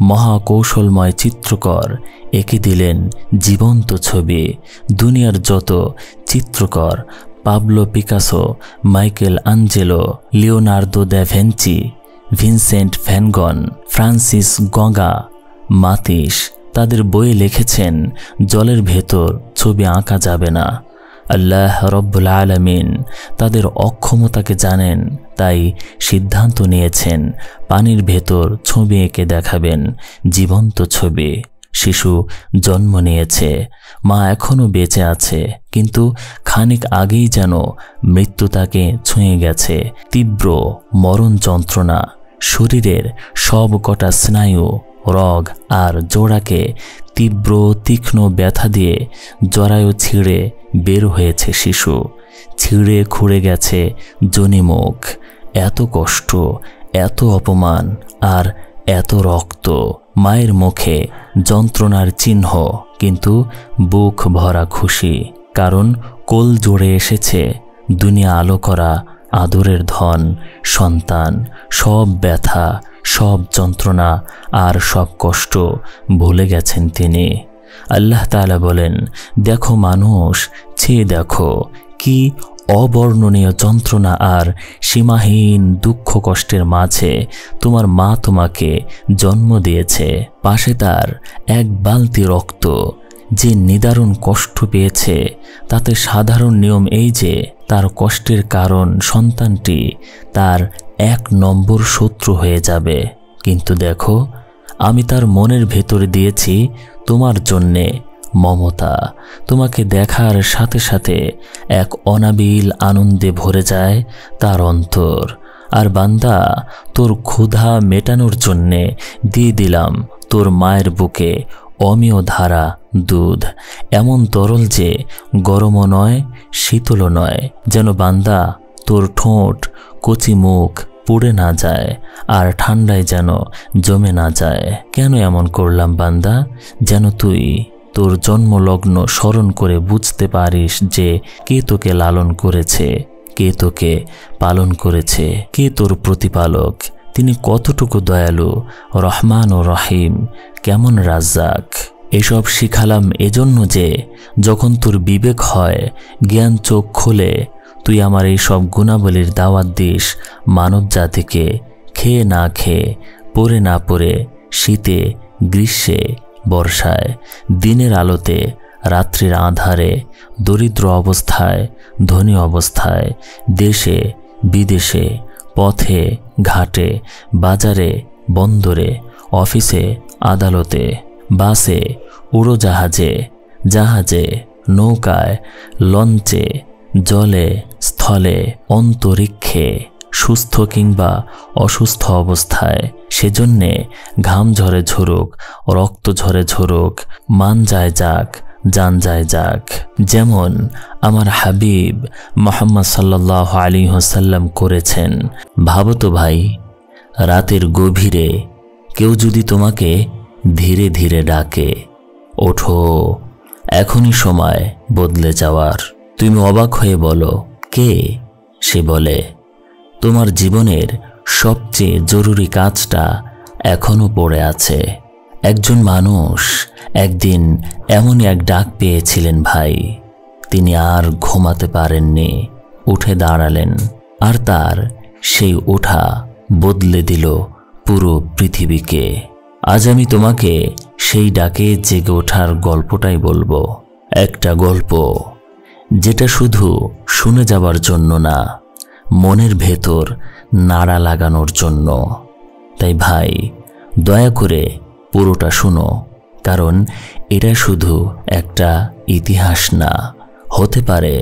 মহাকৌশলময় চিত্রকর এঁকে দিলেন জীবন্ত ছবি। দুনিয়ার যত চিত্রকর, Pablo Picasso, Michelangelo, Leonardo da Vinci, Vincent van Gogh, Francis Gauguin, Matisse, তাদের বইয়ে লিখেছেন জলের ভেতর ছবি আঁকা যাবে না। আল্লাহ রব্বুল আলামিন তাদের অক্ষমতাকে জানেন, তাই সিদ্ধান্ত নিয়েছেন পানির ভেতর ছবি এঁকে দেখাবেন জীবন্ত ছবি। শিশু জন্ম নিয়েছে, মা এখনও বেঁচে আছে, কিন্তু খানিক আগেই যেন মৃত্যু তাকে ছুঁয়ে গেছে। তীব্র মরণ যন্ত্রণা, শরীরের সব কটা স্নায়ু, রগ আর জোড়াকে তীব্র তীক্ষ্ণ ব্যথা দিয়ে জরায়ু ছিঁড়ে বের হয়েছে শিশু। ছিঁড়ে খুঁড়ে গেছে যোনিমুখ। এত কষ্ট, এত অপমান আর এত রক্ত। মায়ের মুখে যন্ত্রণার চিহ্ন, কিন্তু বুক ভরা খুশি, কারণ কোল জোড়ে এসেছে দুনিয়া আলো করা আদরের ধন সন্তান। সব ব্যথা, সব যন্ত্রণা আর সব কষ্ট ভুলে গেছেন তিনি। আল্লাহ তাআলা বলেন, দেখো মানুষ, চেয়ে দেখো কি অবর্ণনীয় যন্ত্রণা আর সীমাহীন দুঃখ কষ্টের মাঝে তোমার মা তোমাকে জন্ম দিয়েছে। পাশে তার এক বালতি রক্ত। যে নিদারুণ কষ্ট পেয়েছে, তাতে সাধারণ নিয়ম এই যে তার কষ্টের কারণ সন্তানটি তার 1 নম্বর শত্রু হয়ে যাবে। কিন্তু দেখো, আমি তার মনের ভেতরে দিয়েছি তোমার জন্যে মমতা। তোমাকে দেখার সাথে সাথে এক অনাবিল আনন্দে ভরে যায় তার অন্তর। আর বান্দা, তোর ক্ষুধা মেটানোর জন্যে দিয়ে দিলাম তোর মায়ের বুকে অমীয় ধারা দুধ, এমন তরল যে গরমও নয় শীতলও নয়, যেন বান্দা তোর ঠোঁট কচি মুখ পুড়ে না যায় আর ঠান্ডায় যেন জমে না যায়। কেন এমন করলাম বান্দা? যেন তুই তোর জন্মলগ্ন স্মরণ করে বুঝতে পারিস যে কে তোকে লালন করেছে, কে তোকে পালন করেছে, কে তোর প্রতিপালক, তিনি কতটুকু দয়ালু, রহমান ও রহিম, কেমন রাজ্জাক। এসব শিখালাম এজন্য যে যখন তোর বিবেক হয়, জ্ঞান চোখ খোলে, তুই আমার এই সব গুণাবলীর দাওয়াত দিস মানব জাতিকে। খেয়ে না খেয়ে, পরে না পরে, শীতে গ্রীষ্মে বর্ষায়, দিনের আলোতে রাত্রির আঁধারে, দরিদ্র অবস্থায় ধনী অবস্থায়, দেশে বিদেশে, পথে ঘাটে, বাজারে বন্দরে, অফিসে আদালতে, বাসে, উড়োজাহাজে, জাহাজে, নৌকায়, লঞ্চে, জলে স্থলে, অন্তরিক্ষে, সুস্থ কিংবা অসুস্থ অবস্থায়। সেজন্যে ঘাম ঝরে ঝরুক, রক্ত ঝরে ঝরুক, মান যায় যাক, জান যায় যাক, যেমন আমার হাবিব মুহাম্মদ সাল্লাল্লাহু আলাইহি ওয়াসাল্লাম করেছেন। ভাবো তো ভাই, রাতের গভীরে কেউ যদি তোমাকে ধীরে ধীরে ডাকে, ওঠো, এখনই সময় বদলে যাওয়ার, তুমি অবাক হয়ে বলো, কে? সে বলে, তোমার জীবনের সবচেয়ে জরুরি কাজটা এখনো পড়ে আছে। একজন মানুষ একদিন এমনই এক ডাক পেয়েছিলেন ভাই। তিনি আর ঘুমাতে পারেননি, উঠে দাঁড়ালেন, আর তার সেই ওঠা বদলে দিল পুরো পৃথিবীকে। আজ আমি তোমাকে সেই ডাকে জেগে ওঠার গল্পটাই বলবো। একটা গল্প যেটা শুধু শুনে যাবার জন্য না, মনের ভেতর নাড়া লাগানোর জন্য। তাই ভাই, দয়া করে পুরোটা শুনো, কারণ এটা শুধু একটা ইতিহাস না, হতে পারে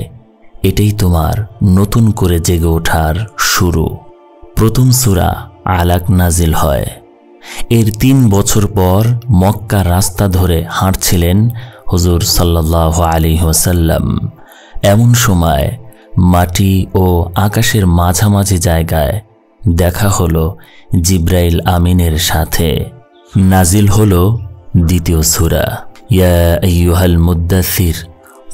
এটাই তোমার নতুন করে জেগে ওঠার শুরু। প্রথম সূরা আলাক নাজিল হয়। এর 3 বছর পর মক্কার রাস্তা ধরে হাঁটছিলেন হুজুর সাল্লাল্লাহু আলাইহি ওয়াসাল্লাম। এমন সময় মাটি ও আকাশের মাঝামাঝি জায়গায় দেখা হলো জিব্রাইল আমিনের সাথে। নাজিল হলো দ্বিতীয় সূরা, ইয়া আইয়ুহাল মুদ্দাসির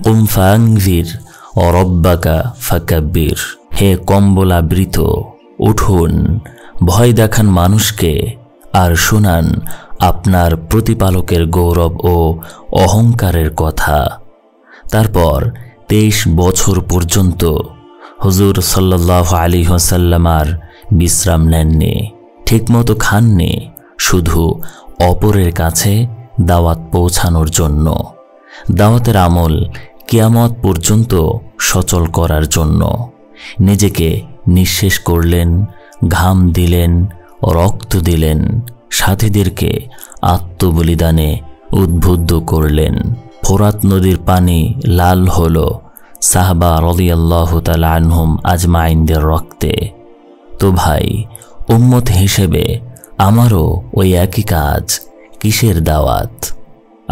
কুম ফাআনজির ওয়া রাব্বাকা ফাকাব্বির। হে কম্বলাবৃত, উঠুন, ভয় দেখান মানুষকে, আর শোনান আপনার প্রতিপালকের গৌরব ও অহংকারের কথা। তারপর 23 বছর পর্যন্ত হুজুর সাল্লাল্লাহু আলাইহি ওয়াসাল্লাম আর বিশ্রাম নেননি, ঠিকমতো খাননি, শুধু অপরের কাছে দাওয়াত পৌঁছানোর জন্য, দাওয়াতের আমল কিয়ামত পর্যন্ত সচল করার জন্য। নিজেকে নিঃশেষ করলেন, ঘাম দিলেন, রক্ত দিলেন, সাথীদেরকে আত্মবলিদানে উদ্বুদ্ধ করলেন। ফোরাত নদীর পানি লাল হলো সাহাবা রাদিয়াল্লাহু তাআলা আনহুম আজমাইনদের রক্তে। তো ভাই, উম্মত হিসেবে আমারও ওই একই কাজ। কিসের দাওয়াত?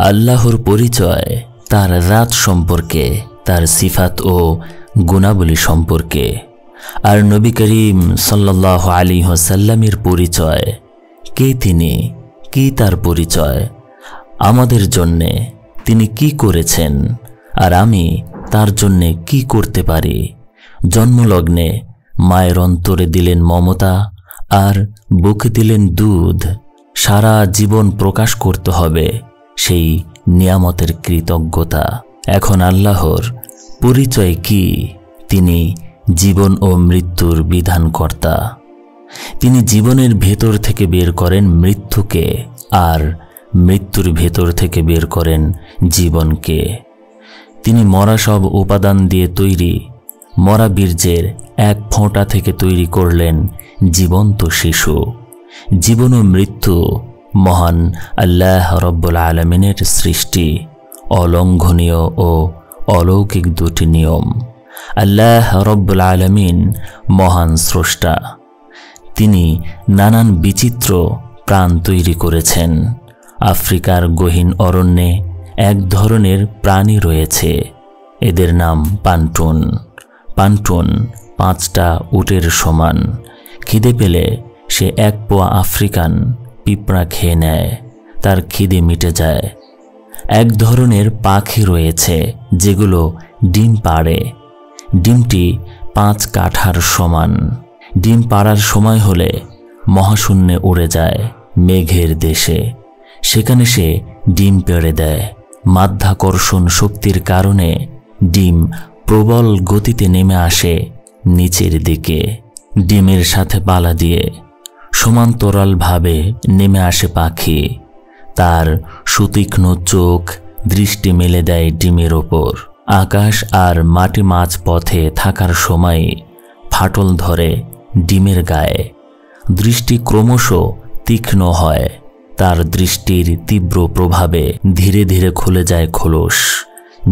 আল্লাহর পরিচয়, তার রাত সম্পর্কে, তার সিফাত ও গুণাবলী সম্পর্কে। আর নবী করিম সাল্লাল্লাহু আলাইহি ওয়াসাল্লামের পরিচয়, কে তিনি, কি তার পরিচয়, আমাদের জন্যে তিনি কি করেছেন, আর আমি তার জন্যে কি করতে পারি। জন্মলগ্নে মায়ের অন্তরে দিলেন মমতা আর বুকে দিলেন দুধ। সারা জীবন প্রকাশ করতে হবে সেই নিয়ামতের কৃতজ্ঞতা। এখন আল্লাহর পরিচয় কি? তিনি জীবন ও মৃত্যুর বিধানকর্তা। তিনি জীবনের ভেতর থেকে বের করেন মৃত্যুকে, আর মৃত্যুর ভেতর থেকে বের করেন জীবনকে। তিনি মরা সব উপাদান দিয়ে তৈরি, মরা বীর্যের এক ফোঁটা থেকে তৈরি করলেন জীবন্ত শিশু। জীবন ও মৃত্যু মহান আল্লাহ রব্বুল আলামিনের সৃষ্টি, অলঙ্ঘনীয় ও অলৌকিক দুটি নিয়ম। আল্লাহ রব্বুল আলামিন মহান স্রষ্টা। তিনি নানান বিচিত্র প্রাণ তৈরি করেছেন। আফ্রিকার গহীন অরণ্যে এক ধরনের প্রাণী রয়েছে, এদের নাম পান্টুন। পান্টুন 5টা উটের সমান। খিদে পেলে সে 1 পোয়া আফ্রিকান পিঁপড়া খেয়ে নেয়, তার খিদে মিটে যায়। এক ধরনের পাখি রয়েছে যেগুলো ডিম পাড়ে। ডিমটি 5 কাঠার সমান। ডিম পাড়ার সময় হলে মহাশূন্যে উড়ে যায় মেঘের দেশে। সেখানে সে ডিম পেড়ে দেয়। মাধ্যাকর্ষণ শক্তির কারণে ডিম প্রবল গতিতে নেমে আসে নিচের দিকে। ডিমের সাথে পালা দিয়ে সমান্তরালভাবে নেমে আসে পাখি। তার সুতীক্ষ্ণ চোখ দৃষ্টি মেলে দেয় ডিমের ওপর। আকাশ আর মাটি মাঝ পথে থাকার সময় ফাটল ধরে ডিমের গায়ে। দৃষ্টি ক্রমশ তীক্ষ্ণ হয়। তার দৃষ্টির তীব্র প্রভাবে ধীরে ধীরে খুলে যায় খোলস।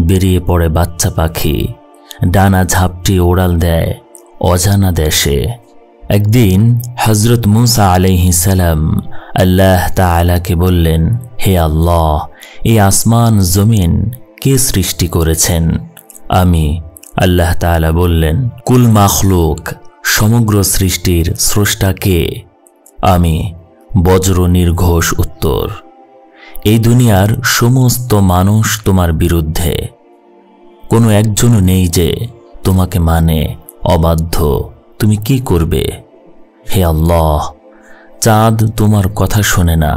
বেরিয়ে পড়ে বাচ্চা পাখি। ডানা ঝাপটি ওড়াল দেয় অজানা দেশে। একদিন হযরত মুসা আলাইহিস সালাম আল্লাহ তাআলাকে বললেন, হে আল্লাহ, এই আসমান জমিন কে সৃষ্টি করেছেন? আমি। আল্লাহ তাআলা বললেন, কুল মাখলুক, সমগ্র সৃষ্টির স্রষ্টা কে? আমি। বজ্র নির্ঘোষ উত্তর। এই দুনিয়ার সমস্ত মানুষ তোমার বিরুদ্ধে। কোনো একজনও নেই যে তোমাকে মানে, অবাধ্য। তুমি কি করবে? হে আল্লাহ, চাঁদ তোমার কথা শোনে না।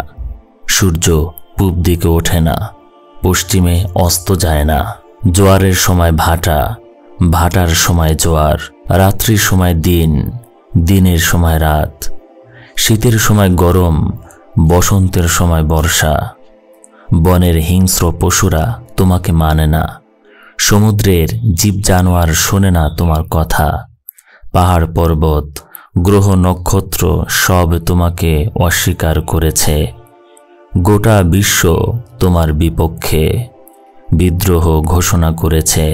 সূর্য পূব দিকে ওঠে না, পশ্চিমে অস্ত যায় না। জোয়ারের সময় ভাটা, ভাটার সময় জোয়ার। রাত্রির সময় দিন, দিনের সময় রাত। শীতের সময় গরম, বসন্তের সময় বর্ষা। বনের হিংস্র পশুরা তোমাকে মানে না। সমুদ্রের জীব জানোয়ার শোনে না তোমার কথা। পাহাড় পর্বত, গ্রহ নক্ষত্র সব তোমাকে অস্বীকার করেছে। গোটা বিশ্ব তোমার বিপক্ষে বিদ্রোহ ঘোষণা করেছে।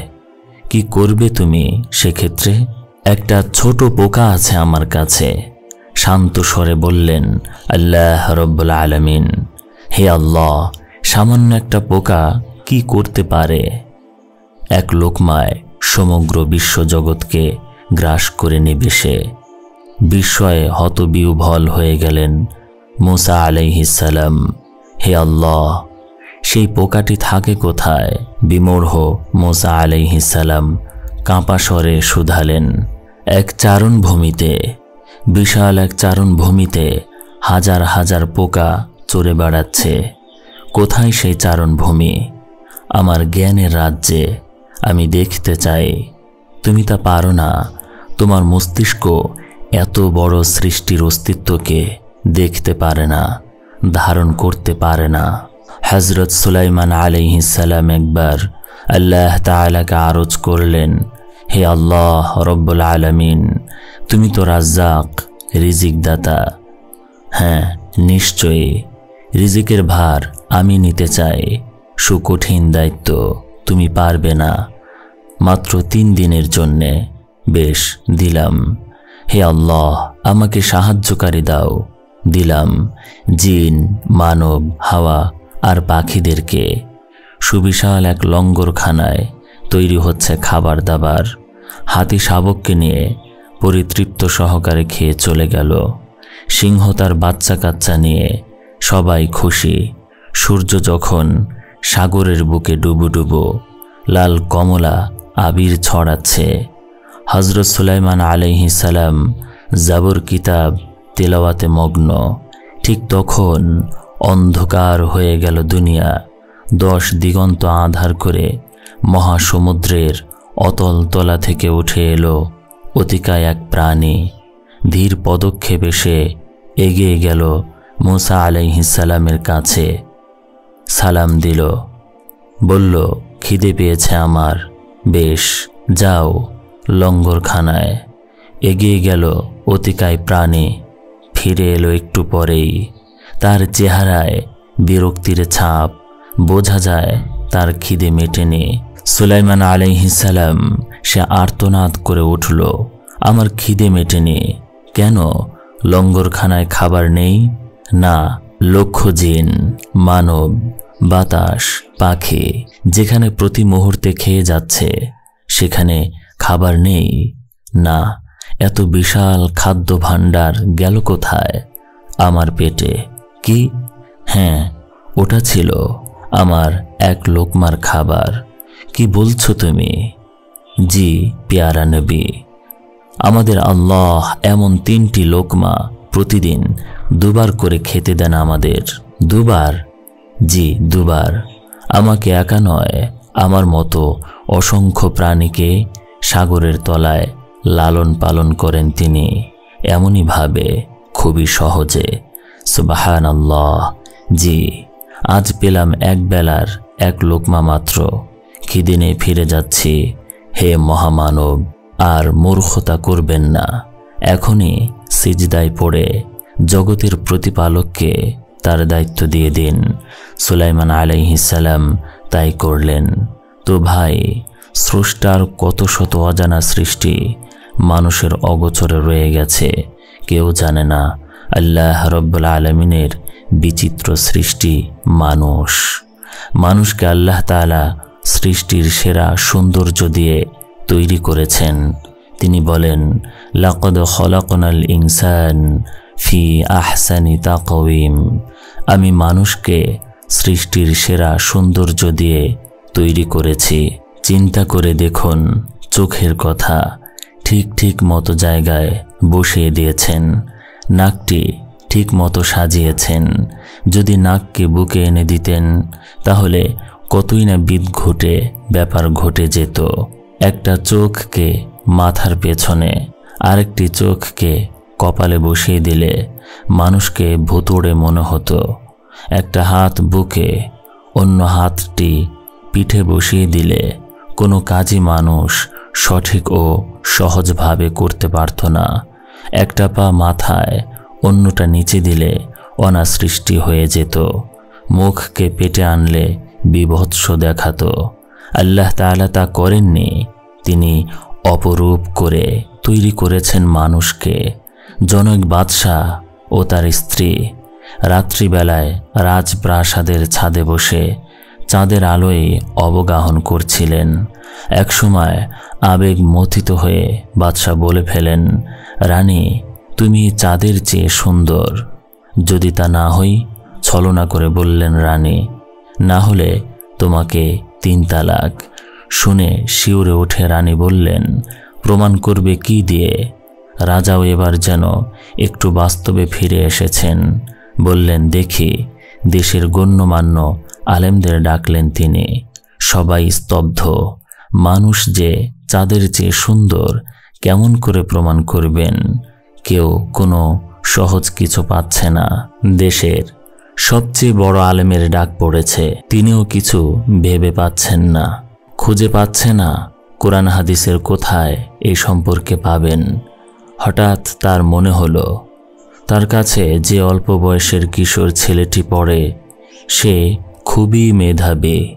কি করবে তুমি সেক্ষেত্রে? একটা ছোট পোকা আছে আমার কাছে। শান্ত স্বরে বললেন আল্লাহ রব্বুল আলামিন, হে আল্লাহ, সামান্য একটা পোকা কি করতে পারে? এক লোকমায় সমগ্র বিশ্বজগৎকে গ্রাস করে নেবে সে। বিস্ময়ে হতবিহ্বল হয়ে গেলেন মুসা আলাইহিস সালাম। হে আল্লাহ, সেই পোকাটি থাকে কোথায়? বিমূঢ় মুসা আলাইহিস সালাম কাঁপা স্বরে শুধালেন, এক চারণভূমিতে, বিশাল এক চারণভূমিতে হাজার হাজার পোকা চড়ে বেড়াচ্ছে। কোথায় সেই চারণভূমি? আমার জ্ঞানের রাজ্যে। আমি দেখতে চাই। তুমি তা পারো না। তোমার মস্তিষ্ক এত বড় সৃষ্টির অস্তিত্বকে দেখতে পারে না, ধারণ করতে পারে না। হযরত সুলাইমান আলাইহিস সালাম একবার আল্লাহ তাআলাকে আরজ করলেন, হে আল্লাহ রব্বুল আলামিন, তুমি তো রাজ্জাক, রিজিক দাতা। হ্যাঁ, নিশ্চয়ই রিজিকের ভার আমি নিতে চাই। সুকঠিন দায়িত্ব, তুমি পারবে না। মাত্র 3 দিনের জন্যে। বেশ, দিলাম। হে আল্লাহ, আমাকে সাহায্যকারী দাও। দিলাম। জিন, মানব, হাওয়া আর পাখিদেরকে। সুবিশাল এক লঙ্গরখানায় তৈরি হচ্ছে খাবার দাবার। হাতি শাবককে নিয়ে পরিতৃপ্ত সহকারে খেয়ে চলে গেল। সিংহ তার বাচ্চা কাচ্চা নিয়ে। সবাই খুশি। সূর্য যখন সাগরের বুকে ডুবুডুবু লাল কমলা আবির ছড়াচ্ছে। হযরত সুলাইমান আলাইহিস সালাম জাবর কিতাব তেলাওয়াতে মগ্ন। ঠিক তখন অন্ধকার হয়ে গেল দুনিয়া। 10 দিগন্ত আঁধার করে মহাসমুদ্রের অতল তলা থেকে উঠে এলো অতিকায় এক প্রাণী। ধীর পদক্ষেপে সে এগিয়ে গেল মূসা আলাইহিস সালামের কাছে। সালাম দিল, বলল, খিদে পেয়েছে আমার। বেশ, যাও লঙ্গরখানায়। এগিয়ে গেল অতিকায় প্রাণী। ফিরে এলো একটু পরেই। তার চেহারায় বিরক্তির ছাপ। বোঝা যায় তার খিদে মেটেনি। সুলাইমান আলাইহিস সালাম সে আর্তনাদ করে উঠল, আমার খিদে মেটেনি। কেন? লঙ্গরখানায় খাবার নেই? না, লক্ষ জিন, মানব, বাতাস, পাখি যেখানে প্রতি মুহূর্তে খেয়ে যাচ্ছে, সেখানে খাবার নেই? না, এত বিশাল খাদ্য ভাণ্ডার গেল কোথায়? আমার পেটে। কি? হ্যাঁ, ওটা ছিল আমার এক লোকমার খাবার। কি বলছো তুমি? জি পেয়ারা নবী, আমাদের আল্লাহ এমন 3টি লোকমা প্রতিদিন 2 বার করে খেতে দেন আমাদের। 2 বার? জি, 2 বার। আমাকে একা নয়, আমার মতো অসংখ্য প্রাণীকে সাগরের তলায় লালন পালন করেন তিনি, এমনই ভাবে, খুবই সহজে। সুবহানাল্লাহ। জি, আজ পেলাম 1 বেলার 1 লোকমা মাত্র। খিদে নিয়ে ফিরে যাচ্ছি। হে মহামানব, আর মূর্খতা করবেন না। এখনই সিজদায় পড়ে জগতের প্রতিপালককে তার দায়িত্ব দিয়ে দিন। সুলাইমান আলাইহিস সালাম তাই করলেন। তো ভাই, স্রষ্টার কত শত অজানা সৃষ্টি মানুষের অগোচরে রয়ে গেছে, কেউ জানে না। আল্লাহ রব্বুল আলামিনের বিচিত্র সৃষ্টি মানুষ। মানুষকে আল্লাহ তাআলা সৃষ্টির সেরা সৌন্দর্য দিয়ে তৈরি করেছেন। তিনি বলেন, লাকাদ খলাকনাল ইনসান ফি আহসানি তাকওয়িম। আমি মানুষকে সৃষ্টির সেরা সৌন্দর্য দিয়ে তৈরি করেছি। চিন্তা করে দেখুন, চোখের কথা ঠিক ঠিক মতো জায়গায় বসিয়ে দিয়েছেন। নাকটি ঠিক মতো সাজিয়েছেন। যদি নাককে বুকে এনে দিতেন তাহলে কতই না বিদঘুটে ব্যাপার ঘটে যেত। একটা চোখকে মাথার পেছনে, আরেকটি চোখকে কপালে বসিয়ে দিলে মানুষকে ভুতুড়ে মনে হতো। একটা হাত বুকে, অন্য হাতটি পিঠে বসিয়ে দিলে কোনো কাজই মানুষ সঠিক ও সহজভাবে করতে পারত না। একটা পা মাথায়, অন্যটা নিচে দিলে অনাসৃষ্টি হয়ে যেত। মুখকে পেটে আনলে বিভৎস দেখাতো। আল্লাহ তাআলা তা করেননি। তিনি অপরূপ করে তৈরি করেছেন মানুষকে। জনক বাদশাহ ও তার স্ত্রী রাত্রিবেলায় রাজপ্রাসাদের ছাদে বসে চাঁদের আলোয় অবগাহন করছিলেন। একসময় আবেগ মথিত হয়ে বাদশাহ বলে ফেলেন, রানী, তুমি চাঁদের চেয়ে সুন্দর। যদি তা না হই? ছলনা করে বললেন রানী, না হলে তোমাকে 3 তালাক। শুনে শিউরে উঠে রানী বললেন, প্রমাণ করবে কি দিয়ে? রাজাও এবার যেন একটু বাস্তবে ফিরে এসেছেন। বললেন, দেখি। দেশের গণ্যমান্য আলেমদের ডাকলেন তিনি। সবাই স্তব্ধ। মানুষ যে চাঁদের চেয়ে সুন্দর কেমন করে প্রমাণ করবেন? কেউ কোনো সহজ কিছু পাচ্ছে না। দেশের সবচেয়ে বড় আলেমের ডাক পড়েছে, তিনিও কিছু ভেবে পাচ্ছেন না, খুঁজে পাচ্ছে না কোরআন হাদিসের কোথায় এই সম্পর্কে পাবেন। হঠাৎ তার মনে হলো, তার কাছে যে অল্প বয়সের কিশোর ছেলেটি পড়ে, সে খুবই মেধাবী,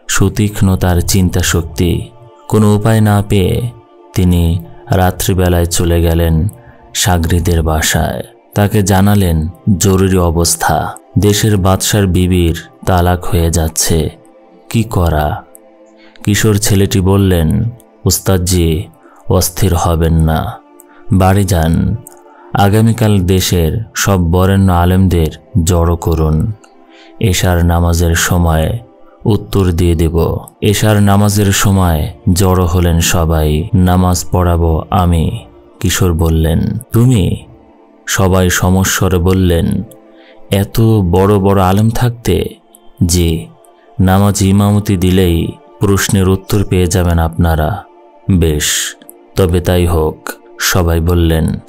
সুতীক্ষ্ণ তার চিন্তা শক্তি। কোনো উপায় না পেয়ে তিনি রাত্রিবেলায় চলে গেলেন সাগরিদের বাসায়। তাকে জানালেন জরুরি অবস্থা, দেশের বাদশার বিবির তালাক হয়ে যাচ্ছে, কি করা? কিশোর ছেলেটি বললেন, উস্তাদজি, অস্থির হবেন না, বাড়ি যান, আগামীকাল দেশের সব বরেণ্য আলেমদের জড়ো করুন, এশার নামাজের সময় উত্তর দিয়ে দেব। এশার নামাজের সময় জড়ো হলেন সবাই, নামাজ পড়াবো আমি। কিশোর বললেন, তুমি? সবাই সমস্বরে বললেন, এত বড় বড় আলেম থাকতে? জি, নামাজ ইমামতি দিলেই প্রশ্নের উত্তর পেয়ে যাবেন আপনারা। বেশ, তবে তাই হোক। সবাই বললেন।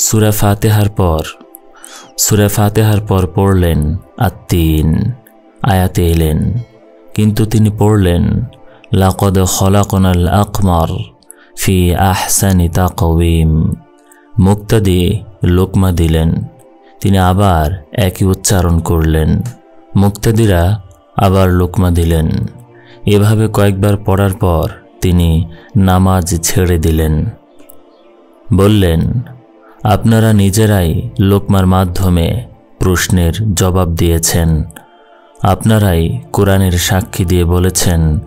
সূরা ফাতিহার পর পড়লেন আত-তিন, আয়াতে এলেন, কিন্তু তিনি পড়লেন লাকদ খলাকনাল আকমার ফি আহসানি তাকওয়িম। মুক্তাদি লোকমা দিলেন, তিনি আবার একই উচ্চারণ করলেন। মুক্তাদিরা আবার লোকমা দিলেন। এভাবে কয়েকবার পড়ার পর তিনি নামাজ ছেড়ে দিলেন। বললেন, আপনারা নিজেরাই লোকমার মাধ্যমে প্রশ্নের জবাব দিয়েছেন। আপনারাই কোরআনের সাক্ষী দিয়ে বলেছেন,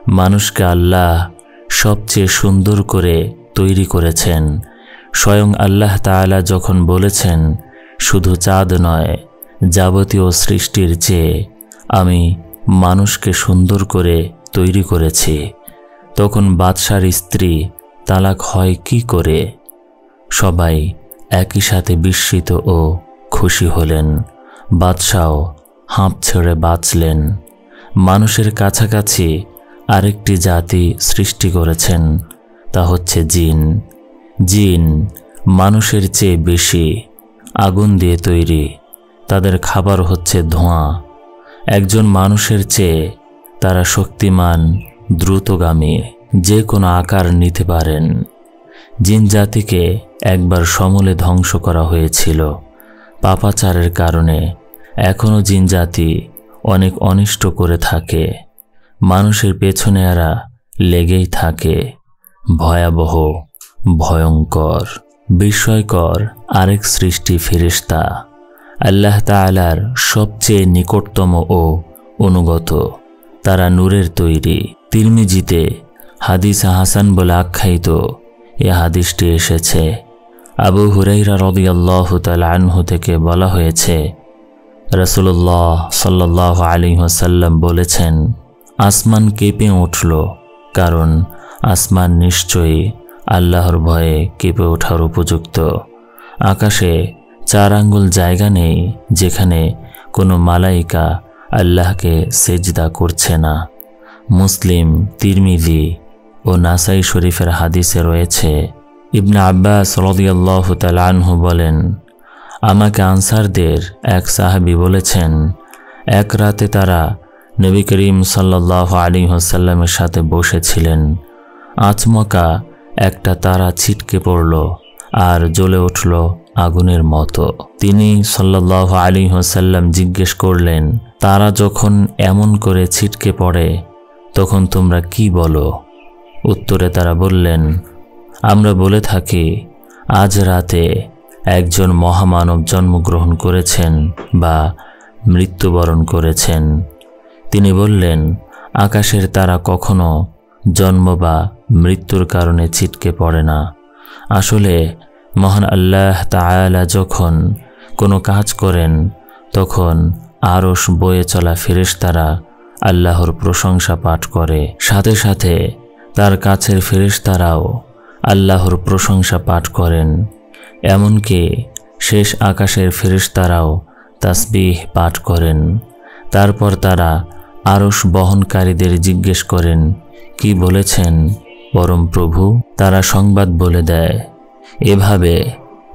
মানুষকে আল্লাহ সবচেয়ে সুন্দর করে তৈরি করেছেন। স্বয়ং আল্লাহ তাআলা যখন বলেছেন, শুধু চাঁদ নয়, যাবতীয় সৃষ্টির চেয়ে আমি মানুষকে সুন্দর করে তৈরি করেছি, তখন বাদশার স্ত্রী তালাক হয় কি করে? সবাই একই সাথে বিস্মিত ও খুশি হলেন। বাদশাও হাঁপ ছেড়ে বাঁচলেন। মানুষের কাছাকাছি আরেকটি জাতি সৃষ্টি করেছেন, তা হচ্ছে জিন। জিন মানুষের চেয়ে বেশি, আগুন দিয়ে তৈরি, তাদের খাবার হচ্ছে ধোঁয়া। একজন মানুষের চেয়ে তারা শক্তিমান, দ্রুতগামী, যে কোনো আকার নিতে পারেন। জিন জাতিকে একবার সমূলে ধ্বংস করা হয়েছিল পাপাচারের কারণে। এখনও জিন জাতি অনেক অনিষ্ট করে থাকে। মানুষের পেছনে এরা লেগেই থাকে। ভয়াবহ, ভয়ঙ্কর, বিস্ময়কর আরেক সৃষ্টি ফেরেশতা, আল্লাহ তাআলার সবচেয়ে নিকটতম ও অনুগত। তারা নূরের তৈরি। তিরমিজিতে হাদিস হাসান বলে আখ্যায়িত এ হাদিসটি এসেছে। আবু হুরাইরা রাদিয়াল্লাহু তাআলা আনহু থেকে বলা হয়েছে, রাসূলুল্লাহ সাল্লাল্লাহু আলাইহি ওয়াসাল্লাম বলেছেন, আসমান কেঁপে উঠল, কারণ আসমান নিশ্চয়ই আল্লাহর ভয়ে কেঁপে ওঠার উপযুক্ত। আকাশে 4 আঙ্গুল জায়গা নেই যেখানে কোনো মালাইকা আল্লাহকে সেজদা করছে না। মুসলিম, তিরমিজি ও নাসাই শরীফের হাদিসে রয়েছে। ইবনে আব্বাস রাদিয়াল্লাহু তাআলা আনহু বলেন, আমাকে আনসারদের এক সাহাবী বলেছেন, এক রাতে তারা নবী করিম সাল্লাল্লাহু আলাইহি ওয়াসাল্লামের সাথে বসেছিলেন। আচমকা একটা তারা ছিটকে পড়ল আর জ্বলে উঠল আগুনের মতো। তিনি সাল্লাল্লাহু আলাইহি ওয়াসাল্লাম জিজ্ঞেস করলেন, তারা যখন এমন করে ছিটকে পড়ে তখন তোমরা কি বলো? উত্তরে তারা বললেন, আমরা বলে থাকি, আজ রাতে একজন মহামানব জন্মগ্রহণ করেছেন বা মৃত্যুবরণ করেছেন। তিনি বললেন, আকাশের তারা কখনো জন্ম বা মৃত্যুর কারণে ছিটকে পড়ে না। আসলে মহান আল্লাহ তাআলা যখন কোনো কাজ করেন তখন আরশ বয়ে চলা ফেরেশতারা আল্লাহর প্রশংসা পাঠ করে, সাথে সাথে তার কাছের ফেরেশতারাও আল্লাহর প্রশংসা পাঠ করেন। এমনকি শেষ আকাশের ফেরেশতারাও তাসবিহ পাঠ করেন। তারপর তারা আরশ বহনকারীদের জিজ্ঞেস করেন, কি বলেছেন পরম প্রভু? তারা সংবাদ বলে দেয়। এভাবে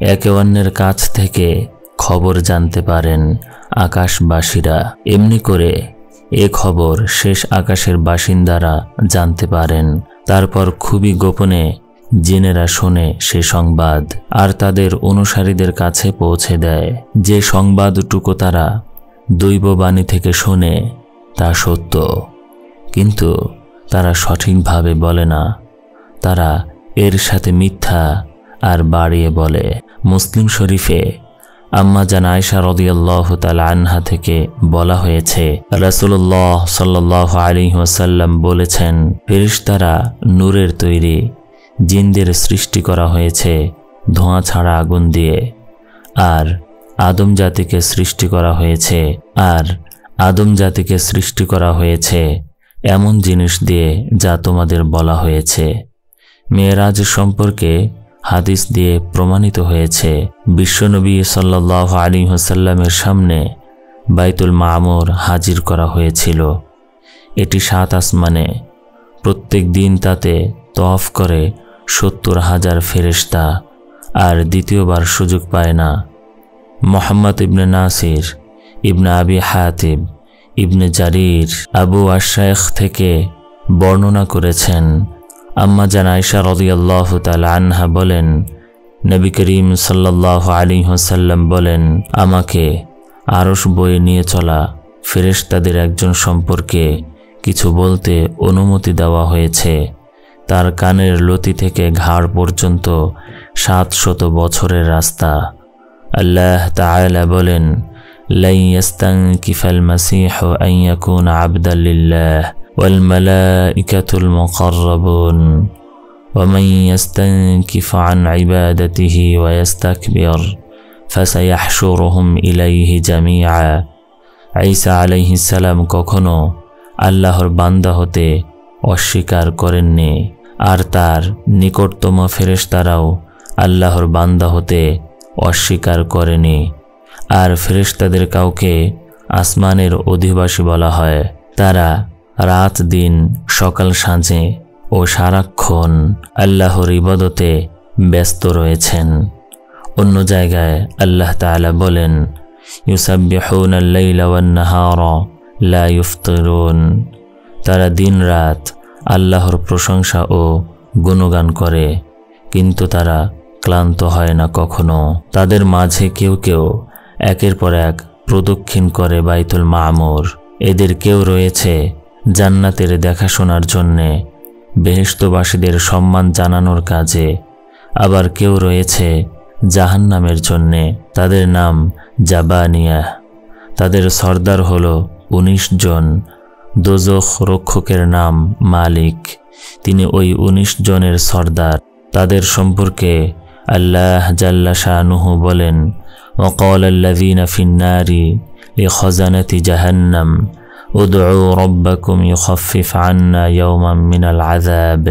একে অন্যের কাছ থেকে খবর জানতে পারেন আকাশবাসীরা। এমনি করে এ খবর শেষ আকাশের বাসিন্দারা জানতে পারেন। তারপর খুবই গোপনে জিনেরা শোনে সে সংবাদ আর তাদের অনুসারীদের কাছে পৌঁছে দেয়। যে সংবাদটুকু তারা দৈববাণী থেকে শোনে তা সত্য, কিন্তু তারা সঠিকভাবে বলে না। তারা এর সাথে মিথ্যা আর বাড়িয়ে বলে। মুসলিম শরীফে আম্মা জান আয়েশা রাদিয়াল্লাহু তাআলা আনহা থেকে বলা হয়েছে, রাসূলুল্লাহ সাল্লাল্লাহু আলাইহি ওয়াসাল্লাম বলেছেন, ফেরেশতারা নূরের তৈরি, জিনদের সৃষ্টি করা হয়েছে ধোঁয়া ছাড়া আগুন দিয়ে, আর আদম জাতিকে সৃষ্টি করা হয়েছে এমন জিনিস দিয়ে যা তোমাদের বলা হয়েছে। মেরাজ সম্পর্কে হাদিস দিয়ে প্রমাণিত হয়েছে, বিশ্বনবী সাল্লাল্লাহু আলাইহি ওয়াসাল্লামের সামনে বাইতুল মামুর হাজির করা হয়েছিল। এটি 7 আসমানে, প্রত্যেক দিন তাতে তওয়াফ করে 70,000 ফেরেশতা, আর দ্বিতীয়বার সুযোগ পায় না। মুহাম্মদ ইবনে নাসির, ইবনে আবি হাতিব, ইবনে জারির, আবু আশ-শাইখ থেকে বর্ণনা করেছেন, আম্মা জান আয়েশা রাদিয়াল্লাহু তাআলা আনহা বলেন, নবী করিম সাল্লাল্লাহু আলাইহি ওয়াসাল্লাম বলেন, আমাকে আরশ বয়ে নিয়ে চলা ফেরেশতাদের একজন সম্পর্কে কিছু বলতে অনুমতি দেওয়া হয়েছে। তার কানের লতি থেকে ঘাড় পর্যন্ত 700 বছরের রাস্তা। আল্লাহ তাআলা বলেন, লা ইয়াস্তানকিফাল মাসীহু আন ইয়াকুনা আবদাল লিল্লাহ ওয়াল মালাইকাতুল মুকাররাবুন ওয়া মান ইয়াস্তানকিফ আন ইবাদাতিহি ওয়া ইয়াস্তাকবির ফাসায়াহশুরুহুম ইলাইহি জামিআ। ঈসা আলাইহিস সালাম কখনো আল্লাহর বান্দা হতে অস্বীকার করেননি, আর তার নিকটতম ফেরেশতারাও আল্লাহর বান্দা হতে অস্বীকার করেনি। আর ফেরেশতাদের কাউকে আসমানের অধিবাসী বলা হয়। তারা রাত দিন, সকাল সাঁঝে ও সারাক্ষণ আল্লাহর ইবাদতে ব্যস্ত রয়েছেন। অন্য জায়গায় আল্লাহ তাআলা বলেন, ইউসাব্বিহুনাল লাইলা ওয়ান নাহারা লা ইফতিরুন। তারা দিন রাত আল্লাহর প্রশংসা ও গুণগান করে, কিন্তু তারা ক্লান্ত হয় না কখনো। তাদের মাঝে কেউ কেউ একের পর এক প্রদক্ষিণ করে বাইতুল মামুর। এদের কেউ রয়েছে জান্নাতের দেখাশোনার জন্যে, বেহেশতবাসীদের সম্মান জানানোর কাজে, আবার কেউ রয়েছে জাহান্নামের জন্যে। তাদের নাম জাবানিয়া। তাদের সর্দার হলো 19 জন। দোজখ রক্ষকের নাম মালিক, তিনি ওই 19 জনের সর্দার। তাদের সম্পর্কে আল্লাহ জাল্লা শানুহু বলেন, وقال الذين في النار لخزنة جهنم ادعوا ربكم يخفف عنا يوما من العذاب।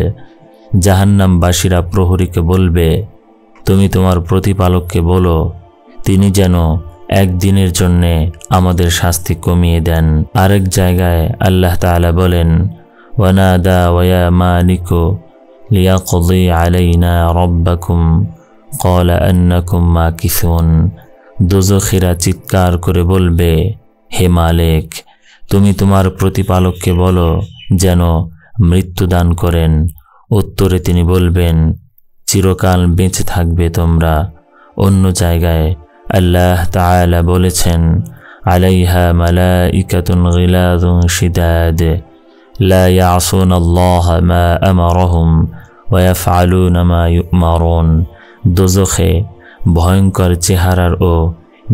জাহান্নামবাসীরা প্রহরীকে বলবে, তুমি তোমার প্রতিপালককে বলো তিনি যেন একদিনের জন্য আমাদের শাস্তি কমিয়ে দেন। আরেক জায়গায় আল্লাহ তাআলা বলেন, ওয়ানাদা ওয়া মালিকু লিয়াকদি আলাইনা রাব্বাকুম ক্বালা আন্নাকুম মাকিসুন। দোজখীরা চিৎকার করে বলবে, হে মালিক, তুমি তোমার প্রতিপালককে বলো যেন মৃত্যুদান করেন। উত্তরে তিনি বলবেন, চিরকাল বেঁচে থাকবে তোমরা। অন্য জায়গায় আল্লাহ তাআলা বলেছেন, আলাইহা মালাইকাতুন গিলাযুন শিদাদ লা ইয়াসুনাল্লাহা মা আমারহুম ওয়া ইয়াফআলুনা মা ইউমারুন। দোজখে ভয়ঙ্কর চেহারার ও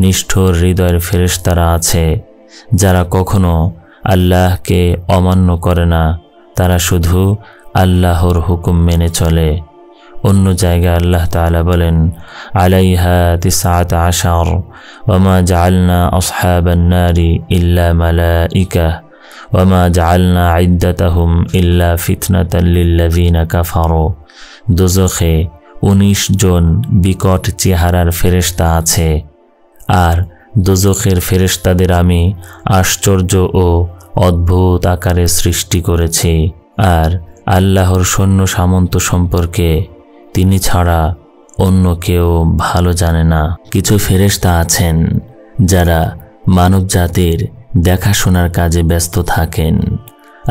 নিষ্ঠুর হৃদয়ের ফেরেশতারা আছে, যারা কখনো আল্লাহকে অমান্য করে না, তারা শুধু আল্লাহর হুকুম মেনে চলে। অন্য জায়গায় আল্লাহ তাআলা বলেন, আলাইহা 19 ওয়া মা জাআলনা আসহাবান নারি ইল্লা মালাইকা ওয়া মা জাআলনা ইদ্দাতাহুম ইল্লা ফিতনাতাল লিল্লাযিনা কাফারু। দোজখে 19 জন বিকট চেহারার ফেরেশতা আছে, আর দোজখের ফেরেশতাদের আমি আশ্চর্য ও অদ্ভুত আকারে সৃষ্টি করেছি। আর আল্লাহর সৈন্য সামন্ত সম্পর্কে তিনি ছাড়া অন্য কেউ ভালো জানে না। কিছু ফেরেশতা আছেন যারা মানব জাতির দেখাশোনার কাজে ব্যস্ত থাকেন।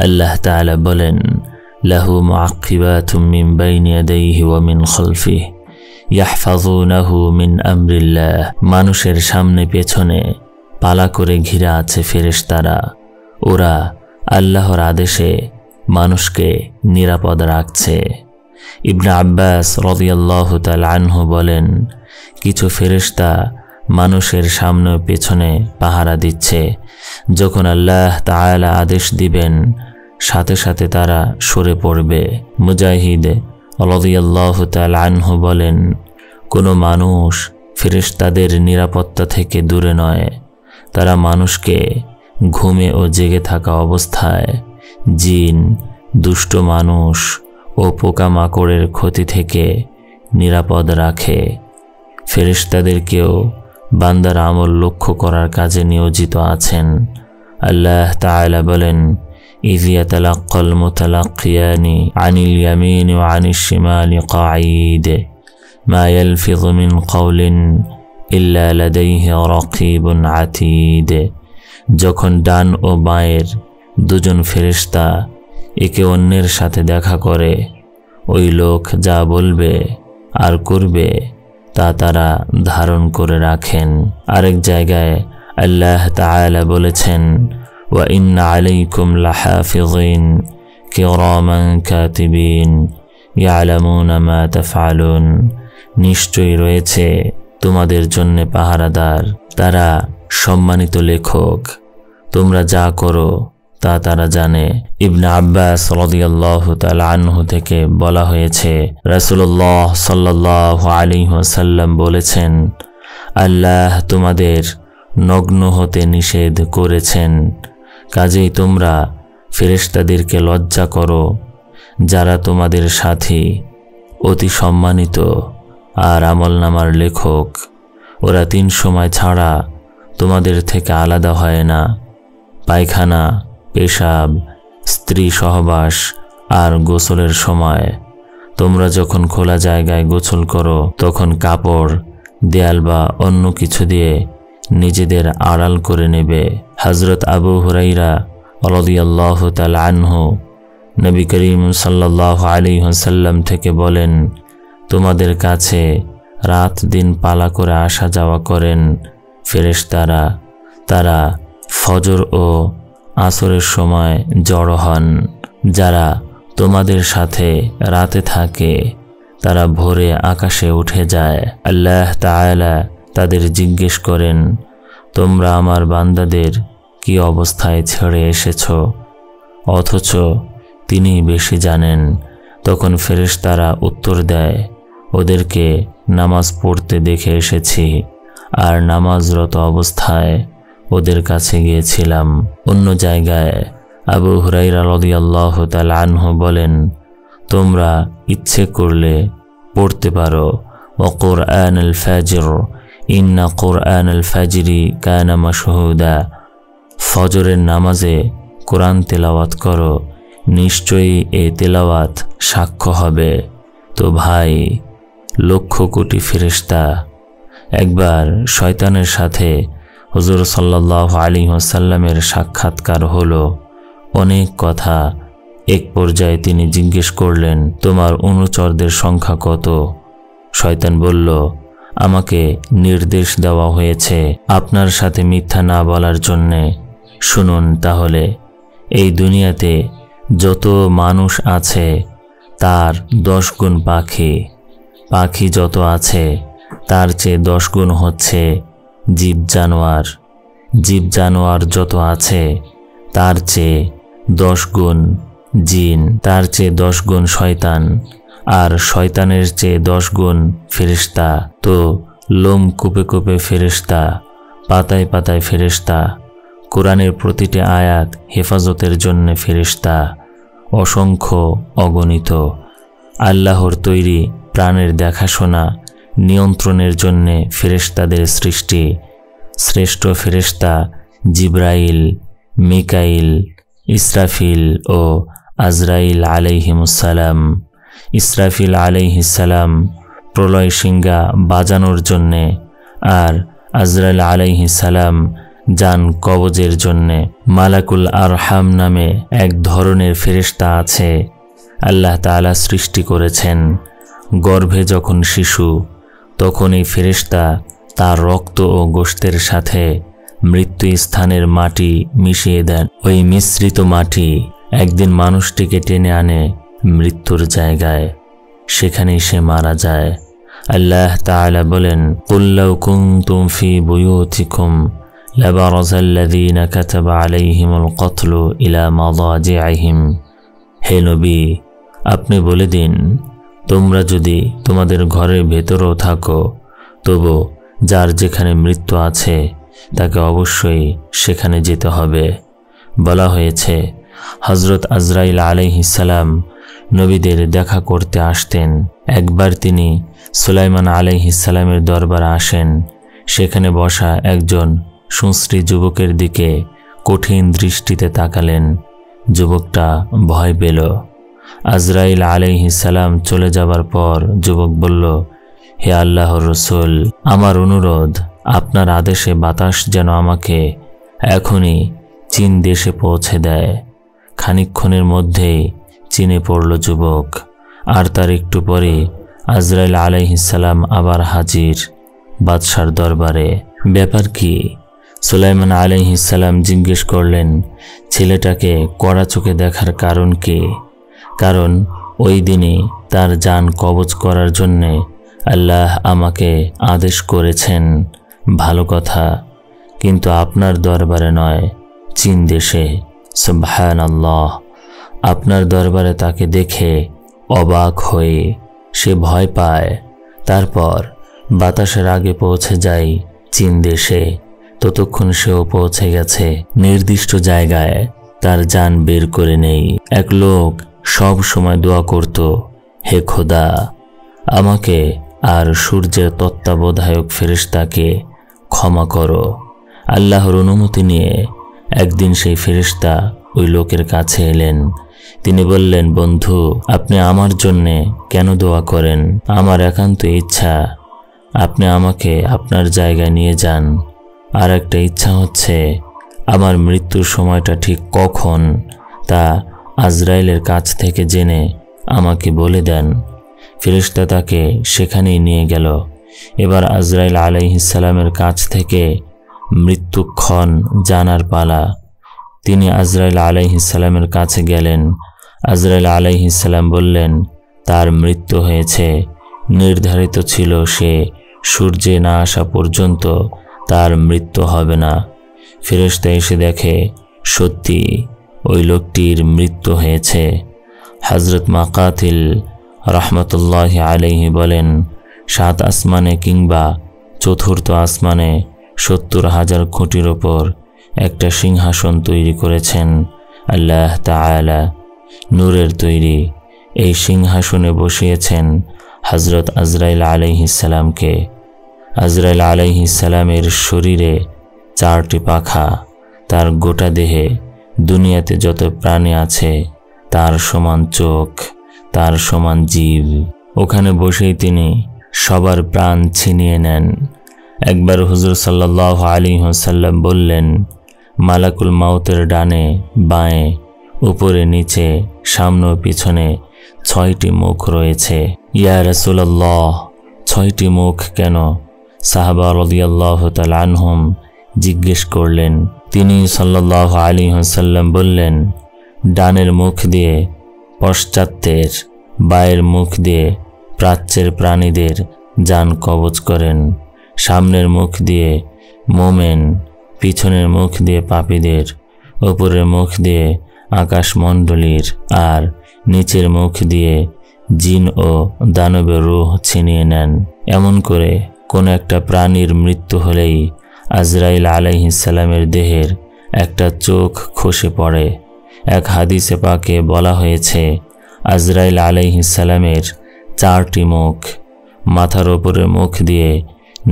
আল্লাহ তাআলা বলেন, লাহু মুআক্কিবাতুম মিন বাইনি ইয়াদাইহি ওয়া মিন খালফিহি ইয়াহফাযুনাহু মিন আমরিল্লাহ। মানুষের সামনে পেছনে পালা করে ঘিরে আছে ফেরেশতারা। ওরা আল্লাহর আদেশে মানুষকে নিরাপদ রাখছে। ইবনে আব্বাস রাদিয়াল্লাহু তাআলা আনহু বলেন, কিছু ফেরেশতা মানুষের সামনে পেছনে পাহারা দিচ্ছে। যখন আল্লাহ তাআলা আদেশ দিবেন সাথে সাথে তারা সরে পড়বে। মুজাহিদ রাদিয়াল্লাহু তাআলা আনহু বলেন, কোনো মানুষ ফেরেশতাদের নিরাপত্তা থেকে দূরে নয়। তারা মানুষকে ঘুমে ও জেগে থাকা অবস্থায় জিন, দুষ্ট মানুষ ও পোকামাকড়ের ক্ষতি থেকে নিরাপদ রাখে। ফেরেশতাদেরকেও বান্দার আমল লক্ষ্য করার কাজে নিয়োজিত আছেন। আল্লাহ তাআলা বলেন, ইয ইয়াতালাক্কাল মুতালাক্কিয়ানি আনিল ইয়ামিনি ওয়া আনিশ শিমালি কাঈদ মা ইয়ালফিযু মিন কাওলিন ইল্লা লাদাইহি রাকীবুন আতীদ। যখন ডান ও বাঁয়ের দুজন ফেরেশতা একে অন্যের সাথে দেখা করে, ওই লোক যা বলবে আর করবে তা তারা ধারণ করে রাখেন। আরেক জায়গায় আল্লাহ তাআলা বলেছেন, ওয়া ইন্না আলাইকুম লাহাফিযিন কিরামান কাতিবিন ইয়ালামুনা মা তাফআলুন। নিশ্চয়ই রয়েছে তোমাদের জন্য পাহারাদার, তারা সম্মানিত লেখক, তোমরা যা করো তা তারা জানে। ইবনে আব্বাস রাদিয়াল্লাহু তাআলা আনহু থেকে বলা হয়েছে, রাসূলুল্লাহ সাল্লাল্লাহু আলাইহি ওয়াসাল্লাম বলেছেন, আল্লাহ তোমাদের নগ্ন হতে নিষেধ করেছেন, কাজেই তোমরা ফেরেশতাদেরকে লজ্জা করো যারা তোমাদের সাথী, অতি সম্মানিত আর আমলনামার লেখক। ওরা 3 সময় ছাড়া তোমাদের থেকে আলাদা হয় না, পায়খানা, পেশাব, স্ত্রী সহবাস আর গোসলের সময়। তোমরা যখন খোলা জায়গায় গোসল করো তখন কাপড়, দেয়াল বা অন্য কিছু দিয়ে নিজেদের আড়াল করে নেবে। হযরত আবু হুরায়রা রাদিয়াল্লাহু তাআলা আনহু নবী করিম সাল্লাল্লাহু আলাইহি ওয়াসাল্লাম থেকে বলেন, তোমাদের কাছে রাত দিন পালা করে আসা যাওয়া করেন ফেরেশতারা। তারা ফজর ও আসরের সময় জড়ো হন। যারা তোমাদের সাথে রাতে থাকে তারা ভোরে আকাশে উঠে যায়। আল্লাহ তাআলা তাদের জিজ্ঞেস করেন, তোমরা আমার বান্দাদের কি অবস্থায় ছেড়ে এসেছো? অথচ তিনি বেশি জানেন। তখন ফেরেশতারা উত্তর দেয়, ওদেরকে নামাজ পড়তে দেখে এসেছি আর নামাজরত অবস্থায় ওদের কাছে গিয়েছিলাম। অন্য জায়গায় আবু হুরায়রা রাদিয়াল্লাহু তাআলা আনহু বলেন, তোমরা ইচ্ছে করলে পড়তে পারো, ওয়া কুরআনুল ফাজর ইন্না কুরআনুল ফাজরি কানা মাশহুদা। ফজরের নামাজে কোরআন তেলাওয়াত করো, নিশ্চয়ই এই তেলাওয়াত সাক্ষ্য হবে। তো ভাই, লক্ষ কোটি ফেরেশতা। একবার শয়তানের সাথে হুজুর সাল্লাল্লাহু আলাইহি ওয়াসাল্লামের সাক্ষাৎকার হলো। অনেক কথা। এক পর্যায়ে তিনি জিজ্ঞেস করলেন, তোমার অনুচরদের সংখ্যা কত? শয়তান বলল, আমাকে নির্দেশ দেওয়া হয়েছে আপনার সাথে মিথ্যা না বলার জন্যে। শুনুন তাহলে, এই দুনিয়াতে যত মানুষ আছে তার 10 গুণ পাখি, পাখি যত আছে তার চেয়ে 10 গুণ হচ্ছে জীব জানোয়ার, জীব জানোয়ার যত আছে তার চেয়ে 10 গুণ জিন, তার চেয়ে 10 গুণ শয়তান, আর শয়তানের চেয়ে 10 গুণ ফেরেশতা। তো লোম কূপে কূপে ফেরেশতা, পাতায় পাতায় ফেরেশতা, কোরআনের প্রতিটি আয়াত হেফাজতের জন্য ফেরেশতা, অসংখ্য অগণিত। আল্লাহর তৈরি প্রাণের দেখাশোনা নিয়ন্ত্রণের জন্য ফেরেশতাদের সৃষ্টি। শ্রেষ্ঠ ফেরেশতা জিবরাইল, মিকাইল, ইসরাফিল ও আজরাইল আলাইহিমুসসালাম। ইসরাফিল আলাইহিসসালাম প্রলয় শিঙ্গা বাজানোর জন্যে, আর আজরাইল আলাইহিসসালাম জান কবজের জন্যে। মালাকুল আরহাম নামে এক ধরনের ফেরেশতা আছে, আল্লাহ তাআলা সৃষ্টি করেছেন। গর্ভে যখন শিশু, তখন এই ফেরেশতা তার রক্ত ও গোশতের সাথে মৃত্যু স্থানের মাটি মিশিয়ে দেন। ওই মিশ্রিত মাটি একদিন মানুষটিকে টেনে আনে মৃত্যুর জায়গায়, সেখানেই সে মারা যায়। আল্লাহ তাআলা বলেন, কুল লাউ কুনতুম ফি বুয়ুতিকুম লাবারাযাল্লাযীনা কাতাবা আলাইহিমুল কতলু ইলা মাদাজি'হিম। হে নবী, আপনি বলে দিন, তোমরা যদি তোমাদের ঘরের ভেতরেও থাকো, তবু যার যেখানে মৃত্যু আছে তাকে অবশ্যই সেখানে যেতে হবে। বলা হয়েছে হযরত আজরাইল আলাইহিস সালাম নবীদের দেখা করতে আসতেন। একবার তিনি সুলাইমান আলাইহিস সালামের দরবারে আসেন। সেখানে বসা একজন সুশ্রী যুবকের দিকে কঠিন দৃষ্টিতে তাকালেন। যুবকটা ভয় পেল। আজরাইল আলাইহিস সালাম চলে যাবার পর যুবক বলল, হে আল্লাহর রাসূল, আমার অনুরোধ, আপনার আদেশে বাতাস যেন আমাকে এখনই চীন দেশে পৌঁছে দেয়। খানিকক্ষণের মধ্যেই চীনে পড়ল যুবক। আর তার একটু পরে আজরাইল আলাইহিস সালাম আবার হাজির বাদশার দরবারে। ব্যাপার কি? সুলাইমান আলাইহিস সালাম জিজ্ঞেস করলেন, ছেলেটাকে কড়া চোখে দেখার কারণ কি? কারণ ওই দিনই তার জান কবজ করার জন্যে আল্লাহ আমাকে আদেশ করেছেন। ভালো কথা, কিন্তু আপনার দরবারে নয়, চীন দেশে। সুবহানাল্লাহ। আপনার দরবারে তাকে দেখে অবাক হয়ে সে ভয় পায়। তারপর বাতাসের আগে পৌঁছে যায় চীন দেশে। ততক্ষণ সেও পৌঁছে গেছে নির্দিষ্ট জায়গায়। তার জান বের করে নেই। এক লোক সব সময় দোয়া করত, হে খোদা, আমাকে আর সূর্যের তত্ত্বাবধায়ক ফেরেশতাকে ক্ষমা করো। আল্লাহর অনুমতি নিয়ে একদিন সেই ফেরেশতা ওই লোকের কাছে এলেন। তিনি বললেন, বন্ধু, আপনি আমার জন্যে কেন দোয়া করেন? আমার একান্ত ইচ্ছা আপনি আমাকে আপনার জায়গায় নিয়ে যান। আর একটা ইচ্ছা হচ্ছে, আমার মৃত্যুর সময়টা ঠিক কখন তা আজরাইলের কাছ থেকে জেনে আমাকে বলে দেন। ফেরেশতা তাকে সেখানেই নিয়ে গেল। এবার আজরাইল আলাইহিস সালামের কাছ থেকে মৃত্যুক্ষণ জানার পালা। তিনি আজরাইল আলাইহিস সালামের কাছে গেলেন। আজরাইল আলাইহিস সালাম বললেন, তার মৃত্যু হয়েছে। নির্ধারিত ছিল সে সূর্যে না আসা পর্যন্ত তার মৃত্যু হবে না। ফেরেশতা এসে দেখে সত্যি ওই লোকটির মৃত্যু হয়েছে। হযরত মাকাতিল রাহমাতুল্লাহি আলাইহি বলেন, 7 আসমানে কিংবা চতুর্থ আসমানে 70,000 খুঁটির ওপর একটা সিংহাসন তৈরি করেছেন আল্লাহ তাআলা, নূরের তৈরি। এই সিংহাসনে বসিয়েছেন হযরত আজরাইল আলাইহিস সালামকে। আজরাইল আলাইহিস সালামের শরীরে 4টি পাখা। তার গোটা দেহে দুনিয়াতে যত প্রাণী আছে তার সমান চোখ, তার সমান জীব। ওখানে বসেই তিনি সবার প্রাণ ছিনিয়ে নেন। একবার হুজুর সাল্লাল্লাহু আলাইহি ওয়াসাল্লাম বললেন, মালাকুল মাউতের ডানে বাঁয়ে উপরে নিচে সামনে ও পিছনে 6টি মুখ রয়েছে। ইয়া রাসূলুল্লাহ, 6টি মুখ কেন? সাহাবা রাদিয়াল্লাহু তাআলা আনহুম জিজ্ঞেস করলেন। তিনি সাল্লাল্লাহু আলাইহি ওয়াসাল্লাম বললেন, ডানের মুখ দিয়ে পশ্চাতের, বায়ের মুখ দিয়ে প্রাচ্যের প্রাণীদের জান কবজ করেন, সামনের মুখ দিয়ে মোমেন, পিছনের মুখ দিয়ে পাপীদের, উপরের মুখ দিয়ে আকাশমণ্ডলীর, আর নিচের মুখ দিয়ে জিন ও দানবের রূহ ছিনিয়ে নেন। এমন করে কোন একটা প্রাণীর মৃত্যু হলেই আজরাইল আলাইহিস সালামের দেহের একটা চোখ খসে পড়ে। এক হাদিসে পাকে বলা হয়েছে, আজরাইল আলাইহিস সালামের 4টি মুখ। মাথার ওপরের মুখ দিয়ে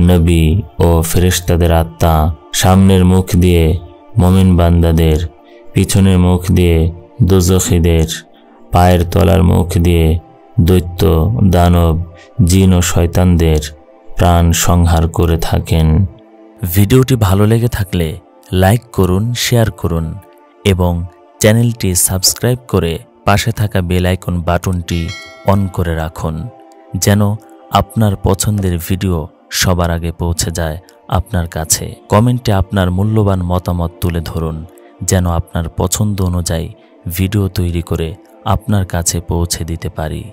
নবী ও ফেরেশতাদের আত্মা, সামনের মুখ দিয়ে মুমিন বান্দাদের, পিছনের মুখ দিয়ে দোজখীদের, পায়ের তলার মুখ দিয়ে দৈত্য, দানব, জিন ও শয়তানদের প্রাণ সংহার করে থাকেন। ভিডিওটি ভালো লেগে থাকলে লাইক করুন, শেয়ার করুন এবং চ্যানেলটি সাবস্ক্রাইব করে পাশে থাকা বেল আইকন বাটনটি অন করে রাখুন, যেন আপনার পছন্দের ভিডিও সবার আগে পৌঁছে যায় আপনার কাছে। কমেন্টে আপনার মূল্যবান মতামত তুলে ধরুন, যেন আপনার পছন্দ অনুযায়ী ভিডিও তৈরি করে আপনার কাছে পৌঁছে দিতে পারি।